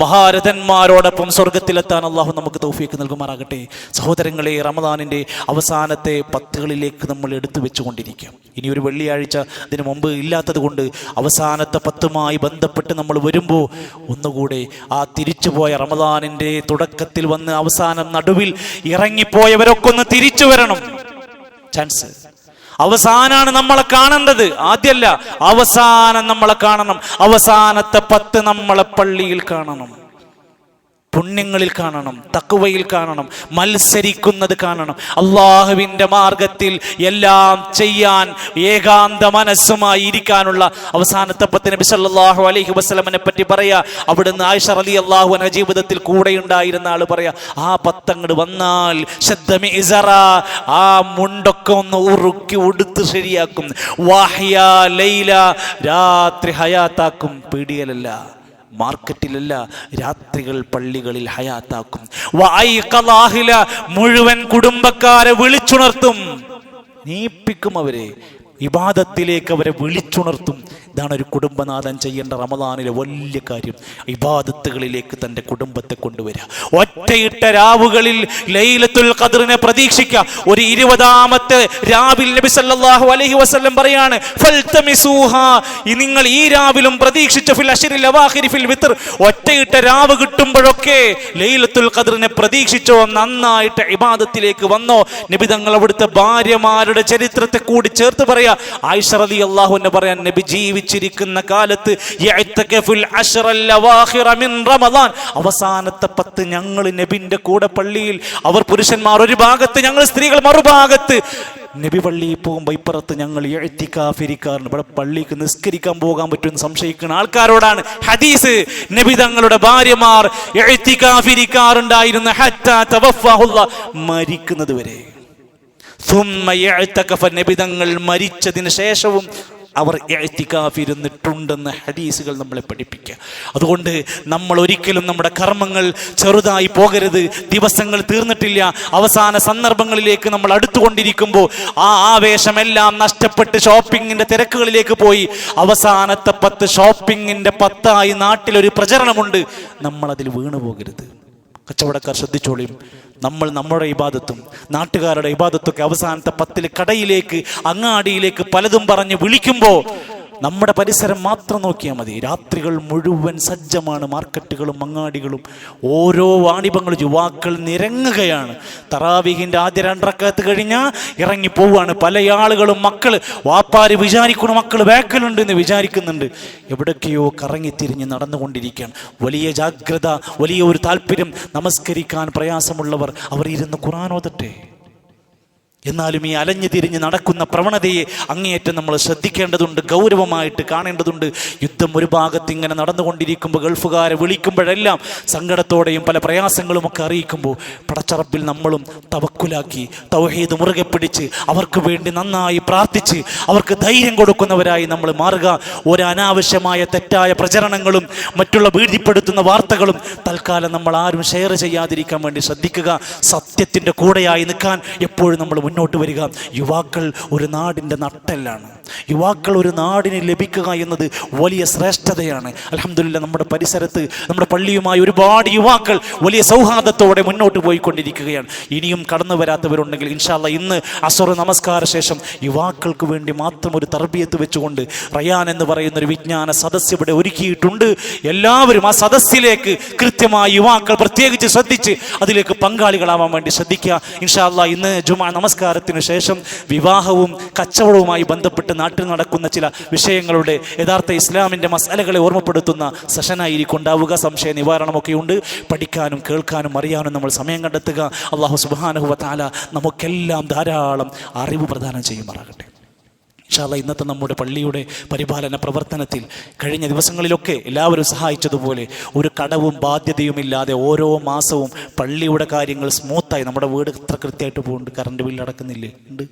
മഹാരഥന്മാരോടൊപ്പം സ്വർഗത്തിലെത്താൻ അള്ളാഹു നമുക്ക് തൗഫീക്ക് നൽകുമാറാകട്ടെ. സഹോദരങ്ങളെ, റമദാനിൻ്റെ അവസാനത്തെ 10കളിലേക്ക് നമ്മൾ എടുത്തു വെച്ചുകൊണ്ടിരിക്കാം. ഇനി ഒരു വെള്ളിയാഴ്ച ഇതിനു മുമ്പ് ഇല്ലാത്തത് കൊണ്ട് അവസാനത്തെ 10മായി ബന്ധപ്പെട്ട് നമ്മൾ വരുമ്പോൾ ഒന്നുകൂടെ ആ തിരിച്ചുപോയ റമദാനിൻ്റെ തുടക്കത്തിൽ വന്ന് അവസാനം നടുവിൽ ഇറങ്ങിപ്പോയവരൊക്കെ ഒന്ന് തിരിച്ചു വരണം. ചാൻസ് അവസാനാണ് നമ്മളെ കാണേണ്ടത്, ആദ്യമല്ല. അവസാനം നമ്മളെ കാണണം. അവസാനത്തെ 10 നമ്മളെ പള്ളിയിൽ കാണണം. പുണ്യങ്ങളിൽ കാണണം, തഖ്വയിൽ കാണണം, മത്സരിക്കുന്നത് കാണണം. അള്ളാഹുവിൻ്റെ മാർഗത്തിൽ എല്ലാം ചെയ്യാൻ ഏകാന്ത മനസ്സുമായി ഇരിക്കാനുള്ള അവസാനത്തെ പത്ത് നബി സല്ലല്ലാഹു അലൈഹി വസല്ലമനെ പറ്റി പറയാ. അവിടുന്ന് ആയിഷ റളിയല്ലാഹു അൻഹ ജീവിതത്തിൽ കൂടെ ഉണ്ടായിരുന്ന ആള് പറയാ, ആ പത്തങ്ങട് വന്നാൽ ശദ്ദമി ഇസറ, ആ മുണ്ടൊക്കെ ഒന്ന് ഉറുക്കി ഉടുത്ത് ശരിയാക്കും. വഹ്യാ ലൈല, രാത്രി ഹയാത്താക്കും. പീടികലല്ല, മാർക്കറ്റിലല്ല, രാത്രികൾ പള്ളികളിൽ ഹയാത്താക്കും. മുഴുവൻ കുടുംബക്കാരെ വിളിച്ചുണർത്തും, നീപ്പിക്കും, അവരെ ഇബാദത്തിലേക്ക് അവരെ വിളിച്ചുണർത്തും. ഇതാണ് ഒരു കുടുംബനാഥൻ ചെയ്യേണ്ട റമദാനിലെ വലിയ കാര്യം. ഇബാദത്തുകളിലേക്ക് തൻ്റെ കുടുംബത്തെ കൊണ്ടുവരിക. ഒറ്റയിട്ട രാവുകളിൽ ലൈലത്തുൽ ഖദ്റിനെ പ്രതീക്ഷിക്കുക. ഒരു 20-ാമത്തെ രാവിൽ നബി സല്ലല്ലാഹു അലൈഹി വസല്ലം പറയാണ്, ഫൽതമിസൂഹാ, നിങ്ങൾ ഈ രാവിലും പ്രതീക്ഷിച്ച ഫിൽ അശ്റിൽ അവാഖിരി ഫിൽ വിത്ർ, ഒറ്റയിട്ട രാവ് കിട്ടുമ്പോഴൊക്കെ ലൈലത്തുൽ ഖദ്റിനെ പ്രതീക്ഷിച്ചോ, നന്നായിട്ട് ഇബാദത്തിലേക്ക് വന്നോ. നബി തങ്ങൾ അവിടുത്തെ ഭാര്യമാരുടെ ചരിത്രത്തെ കൂടി ചേർത്ത് പറയാ. ആയിഷ റളിയല്ലാഹു അൻഹ പറയാൻ, നബി ജീവിച്ചിരിക്കുന്ന കാലത്ത് അവസാനത്തെ 10 ഞങ്ങൾ നബിന്റെ കൂടെ പള്ളിയിൽ, അവർ പുരുഷന്മാർ ഒരു ഭാഗത്ത്, ഞങ്ങൾ സ്ത്രീകൾ മറുഭാഗത്ത്. നബി പള്ളിയിൽ പോകുമ്പോൾ ഇപ്പുറത്ത് ഞങ്ങൾ ഇഅ്തികാഫിരിക്കാറുണ്ട്. ഇവിടെ പള്ളിക്ക് നിസ്കരിക്കാൻ പോകാൻ പറ്റുമെന്ന് സംശയിക്കുന്ന ആൾക്കാരോടാണ് ഹദീസ്. നബി തങ്ങളുടെ ഭാര്യമാർ ഇഅ്തികാഫിരിക്കാറുണ്ടായിരുന്നു ഹത്താ തവഫഹുല്ലാഹ്, മരിക്കുന്നത് വരെ. നബി തങ്ങൾ മരിച്ചതിന് ശേഷവും അവർ ഇഅ്തികാഫിരുന്നിട്ടുണ്ടെന്ന് ഹദീസുകൾ നമ്മളെ പഠിപ്പിക്കുക. അതുകൊണ്ട് നമ്മൾ ഒരിക്കലും നമ്മുടെ കർമ്മങ്ങൾ ചെറുതായി പോകരുത്. ദിവസങ്ങൾ തീർന്നിട്ടില്ല, അവസാന സന്ദർഭങ്ങളിലേക്ക് നമ്മൾ അടുത്തുകൊണ്ടിരിക്കുമ്പോൾ ആ ആവേശമെല്ലാം നഷ്ടപ്പെട്ട് ഷോപ്പിങ്ങിന്റെ തിരക്കുകളിലേക്ക് പോയി അവസാനത്തെ 10 ഷോപ്പിങ്ങിന്റെ 10ആയി നാട്ടിലൊരു പ്രചരണമുണ്ട്. നമ്മളതിൽ വീണു പോകരുത്. കച്ചവടക്കാർ ശ്രദ്ധിച്ചോളിയും. നമ്മൾ നമ്മുടെ ഇബാദത്തും നാട്ടുകാരുടെ ഇബാദത്തൊക്കെ അവസാനത്തെ 10 കടയിലേക്ക്, അങ്ങാടിയിലേക്ക് പലതും പറഞ്ഞ് വിളിക്കുമ്പോൾ നമ്മുടെ പരിസരം മാത്രം നോക്കിയാൽ മതി. രാത്രികൾ മുഴുവൻ സജ്ജമാണ്, മാർക്കറ്റുകളും അങ്ങാടികളും. ഓരോ വാണിഭങ്ങളും യുവാക്കൾ നിരങ്ങുകയാണ്. തറാവീഹിൻ്റെ ആദ്യ 2 റക്അത്ത് കഴിഞ്ഞാൽ ഇറങ്ങി പോവുകയാണ് പല ആളുകളും. മക്കൾ, വാപ്പാര് വിചാരിക്കണം മക്കൾ ബാക്കിലുണ്ട് എന്ന് വിചാരിക്കുന്നുണ്ട്. എവിടൊക്കെയോ കറങ്ങിത്തിരിഞ്ഞ് നടന്നുകൊണ്ടിരിക്കുകയാണ്. വലിയ ജാഗ്രത, വലിയ ഒരു താല്പര്യം. നമസ്കരിക്കാൻ പ്രയാസമുള്ളവർ അവർ ഇരുന്ന് ഖുർആൻ ഓതട്ടെ. എന്നാലും ഈ അലഞ്ഞു തിരിഞ്ഞ് നടക്കുന്ന പ്രവണതയെ അങ്ങേയറ്റം നമ്മൾ ശ്രദ്ധിക്കേണ്ടതുണ്ട്, ഗൗരവമായിട്ട് കാണേണ്ടതുണ്ട്. യുദ്ധം ഒരു ഭാഗത്ത് ഇങ്ങനെ നടന്നുകൊണ്ടിരിക്കുമ്പോൾ ഗൾഫുകാരെ വിളിക്കുമ്പോഴെല്ലാം സങ്കടത്തോടെയും പല പ്രയാസങ്ങളും ഒക്കെ അറിയിക്കുമ്പോൾ പടച്ചറബിൽ നമ്മളും തവക്കുലാക്കി തൗഹീദ് മുറുകെ പിടിച്ച് അവർക്ക് വേണ്ടി നന്നായി പ്രാർത്ഥിച്ച് അവർക്ക് ധൈര്യം കൊടുക്കുന്നവരായി നമ്മൾ മാറുക. ഒരു അനാവശ്യമായ തെറ്റായ പ്രചരണങ്ങളും മറ്റുള്ള ഭീതിപ്പെടുത്തുന്ന വാർത്തകളും തൽക്കാലം നമ്മൾ ആരും ഷെയർ ചെയ്യാതിരിക്കാൻ വേണ്ടി ശ്രദ്ധിക്കുക. സത്യത്തിൻ്റെ കൂടെയായി നിൽക്കാൻ എപ്പോഴും നമ്മൾ മുന്നോട്ട് വരിക. യുവാക്കൾ ഒരു നാടിൻ്റെ നട്ടെല്ലാണ്. യുവാക്കൾ ഒരു നാടിന് ലഭിക്കുക എന്നത് വലിയ ശ്രേഷ്ഠതയാണ്. അൽഹംദുലില്ലാ, നമ്മുടെ പരിസരത്ത് നമ്മുടെ പള്ളിയുമായി ഒരുപാട് യുവാക്കൾ വലിയ സൗഹാർദ്ദത്തോടെ മുന്നോട്ട് പോയിക്കൊണ്ടിരിക്കുകയാണ്. ഇനിയും കടന്നു വരാത്തവരുണ്ടെങ്കിൽ ഇൻഷാ അല്ലാഹ് ഇന്ന് അസ്ർ നമസ്കാര ശേഷം യുവാക്കൾക്ക് വേണ്ടി മാത്രം ഒരു തർബിയത്ത് വെച്ചുകൊണ്ട് റയാൻ എന്ന് പറയുന്ന ഒരു വിജ്ഞാന സദസ്സ് ഇവിടെ ഒരുക്കിയിട്ടുണ്ട്. എല്ലാവരും ആ സദസ്സിലേക്ക് കൃത്യമായി യുവാക്കൾ പ്രത്യേകിച്ച് ശ്രദ്ധിച്ച് അതിലേക്ക് പങ്കാളികളാവാൻ വേണ്ടി ശ്രദ്ധിക്കുക. ഇൻഷാ അല്ലാഹ് ഇന്ന് ജുമാ നമസ്കാരത്തിന് ശേഷം വിവാഹവും കച്ചവടവുമായി ബന്ധപ്പെട്ട് നാട്ടിൽ നടക്കുന്ന ചില വിഷയങ്ങളുടെ യഥാർത്ഥ ഇസ്ലാമിൻ്റെ മസലകളെ ഓർമ്മപ്പെടുത്തുന്ന സെഷനായിരിക്കും ഉണ്ടാവുക. സംശയ നിവാരണമൊക്കെ ഉണ്ട്. പഠിക്കാനും കേൾക്കാനും അറിയാനും നമ്മൾ സമയം കണ്ടെത്തുക. അല്ലാഹു സുബ്ഹാനഹു വ തആല നമുക്കെല്ലാം ധാരാളം അറിവ് പ്രദാനം ചെയ്യുമാറാകട്ടെ. ഇൻഷാ അല്ലാഹ് ഇന്നത്തെ നമ്മുടെ പള്ളിയുടെ പരിപാലന പ്രവർത്തനത്തിൽ കഴിഞ്ഞ ദിവസങ്ങളിലൊക്കെ എല്ലാവരും സഹായിച്ചതുപോലെ ഒരു കടവും ബാധ്യതയുമില്ലാതെ ഓരോ മാസവും പള്ളിയുടെ കാര്യങ്ങൾ സ്മൂത്തായി, നമ്മുടെ വീട് എത്ര കൃത്യമായിട്ട് പോകുന്നുണ്ട്, കറണ്ട് ബില്ല് അടക്കുന്നില്ലേ, ഉണ്ട്,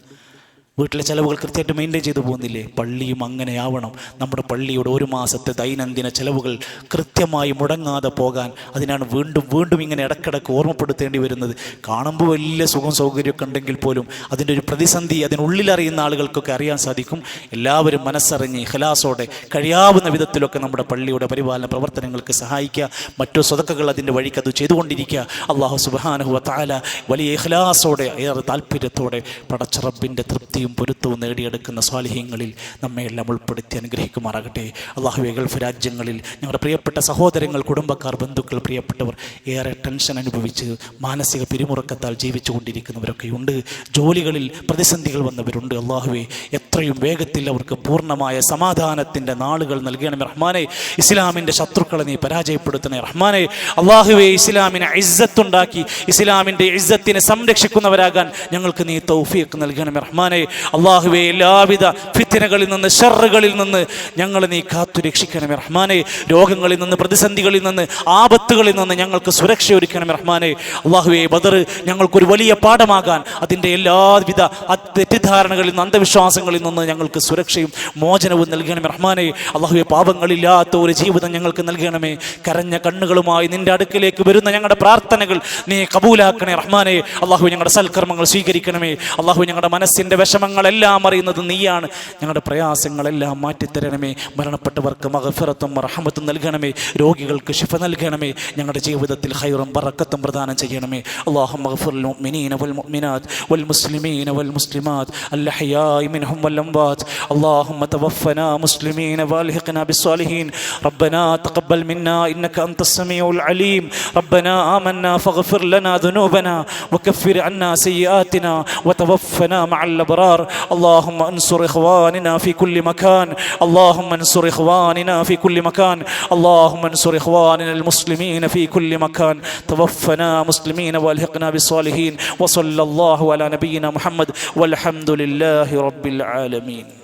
വീട്ടിലെ ചിലവുകൾ കൃത്യമായിട്ട് മെയിൻറ്റെയിൻ ചെയ്തു പോകുന്നില്ലേ, പള്ളിയും അങ്ങനെയാവണം. നമ്മുടെ പള്ളിയുടെ ഒരു മാസത്തെ ദൈനംദിന ചിലവുകൾ കൃത്യമായി മുടങ്ങാതെ പോകാൻ അതിനാണ് വീണ്ടും വീണ്ടും ഇങ്ങനെ ഇടക്കിടക്ക് ഓർമ്മപ്പെടുത്തേണ്ടി വരുന്നത്. കാണുമ്പോൾ വലിയ സുഖം സൗകര്യമൊക്കെ ഉണ്ടെങ്കിൽ പോലും അതിൻ്റെ ഒരു പ്രതിസന്ധി അതിനുള്ളിലറിയുന്ന ആളുകൾക്കൊക്കെ അറിയാൻ സാധിക്കും. എല്ലാവരും മനസ്സറിഞ്ഞ് ഇഖ്ലാസോടെ കഴിയാവുന്ന വിധത്തിലൊക്കെ നമ്മുടെ പള്ളിയുടെ പരിപാലന പ്രവർത്തനങ്ങൾക്ക് സഹായിക്കുക. മറ്റു സ്വതക്കകൾ അതിൻ്റെ വഴിക്ക് അത് ചെയ്തുകൊണ്ടിരിക്കുക. അല്ലാഹു സുബ്ഹാനഹു വ തആല വലിയ ഇഖ്ലാസോടെ ഏറെ താല്പര്യത്തോടെ പടച്ച റബ്ബിൻ്റെ തൃപ്തി തൃപ്തിയും പൊരുത്തവും നേടിയെടുക്കുന്ന സ്വാലിഹ്യങ്ങളിൽ നമ്മെ എല്ലാം ഉൾപ്പെടുത്തി അനുഗ്രഹിക്കുമാറാകട്ടെ. അള്ളാഹുവേ, ഗൾഫ് രാജ്യങ്ങളിൽ ഞങ്ങളുടെ പ്രിയപ്പെട്ട സഹോദരങ്ങൾ, കുടുംബക്കാർ, ബന്ധുക്കൾ, പ്രിയപ്പെട്ടവർ ഏറെ ടെൻഷൻ അനുഭവിച്ച് മാനസിക പിരിമുറുക്കത്താൽ ജീവിച്ചു കൊണ്ടിരിക്കുന്നവരൊക്കെയുണ്ട്. ജോലികളിൽ പ്രതിസന്ധികൾ വന്നവരുണ്ട്. അള്ളാഹുവേ, എത്രയും വേഗത്തിൽ അവർക്ക് പൂർണ്ണമായ സമാധാനത്തിൻ്റെ നാളുകൾ നൽകണമേ റഹ്മാനെ. ഇസ്ലാമിൻ്റെ ശത്രുക്കളെ നീ പരാജയപ്പെടുത്തണേ റഹ്മാനെ. അള്ളാഹുവേ, ഇസ്ലാമിനെ ഇസ്സത്തുണ്ടാക്കി ഇസ്ലാമിൻ്റെ ഇസ്സത്തിനെ സംരക്ഷിക്കുന്നവരാകാൻ ഞങ്ങൾക്ക് നീ തൗഫീഖ് നൽകണമേ റഹ്മാനെ. അള്ളാഹുവേ, എല്ലാവിധ ഫിത്നകളിൽ നിന്ന്, ശർറുകളിൽ നിന്ന് ഞങ്ങളെ നീ കാത്തു രക്ഷിക്കണമേ റഹ്മാനെ. രോഗങ്ങളിൽ നിന്ന്, പ്രതിസന്ധികളിൽ നിന്ന്, ആപത്തുകളിൽ നിന്ന് ഞങ്ങൾക്ക് സുരക്ഷ ഒരുക്കണമേ റഹ്മാനെ. അള്ളാഹുവേ, ബദർ ഞങ്ങൾക്കൊരു വലിയ പാഠമാകാൻ അതിൻ്റെ എല്ലാവിധ തെറ്റിദ്ധാരണകളിൽ നിന്ന്, അന്ധവിശ്വാസങ്ങളിൽ നിന്ന് ഞങ്ങൾക്ക് സുരക്ഷയും മോചനവും നൽകണമേ റഹ്മാനെ. അള്ളാഹുവേ, പാപങ്ങളില്ലാത്ത ഒരു ജീവിതം ഞങ്ങൾക്ക് നൽകണമേ. കരഞ്ഞ കണ്ണുകളുമായി നിന്റെ അടുക്കിലേക്ക് വരുന്ന ഞങ്ങളുടെ പ്രാർത്ഥനകൾ നീ കബൂലാക്കണേ റഹ്മാനെ. അള്ളാഹു, ഞങ്ങളുടെ സൽക്കർമ്മങ്ങൾ സ്വീകരിക്കണമേ. അള്ളാഹു, ഞങ്ങളുടെ മനസ്സിൻ്റെ വിഷമങ്ങളെല്ലാം അറിയുന്നത് നീയാണ്. ഞങ്ങളുടെ പ്രയാസങ്ങളെല്ലാം മാറ്റിത്തരണമേ. മരണപ്പെട്ടവർക്ക് മഗ്ഫിറത്തും റഹ്മത്തും നൽകണമേ. രോഗികൾക്ക് ശിഫ നൽകണമേ. ഞങ്ങളുടെ ജീവിതത്തിൽ ഖൈറും ബറക്കത്തും പ്രദാനം ചെയ്യണമേ. അല്ലാഹുമ്മ ഗ്ഫിർ ലിൽ മുഅ്മിനീന വൽ മുഅ്മിനാത്ത് വൽ മുസ്ലിമീന വൽ മുസ്ലിമാത്ത് അൽ അഹ്യാഇ മിൻഹും വൽ അംവാത്ത്. അല്ലാഹുമ്മ തവഫനാ മുസ്ലിമീന വഅൽഹിഖ്നാ ബിസ്സാലിഹീൻ. റബ്ബനാ തഖബ്ബൽ മിന്നാ ഇന്നക അൻതസ് സമീഉൽ അലീം. റബ്ബനാ ആമന്നാ ഫഗ്ഫിർ ലനാ ദുനൂബനാ വകഫിർ അന്നാ സയ്യിആതിനാ വതവഫനാ മഅൽ അബ്റാർ. اللهم انصر إخواننا في كل مكان. اللهم انصر إخواننا في كل مكان. اللهم انصر إخواننا المسلمين في كل مكان. توفنا مسلمين والحقنا بالصالحين. وصلى الله على نبينا محمد والحمد لله رب العالمين.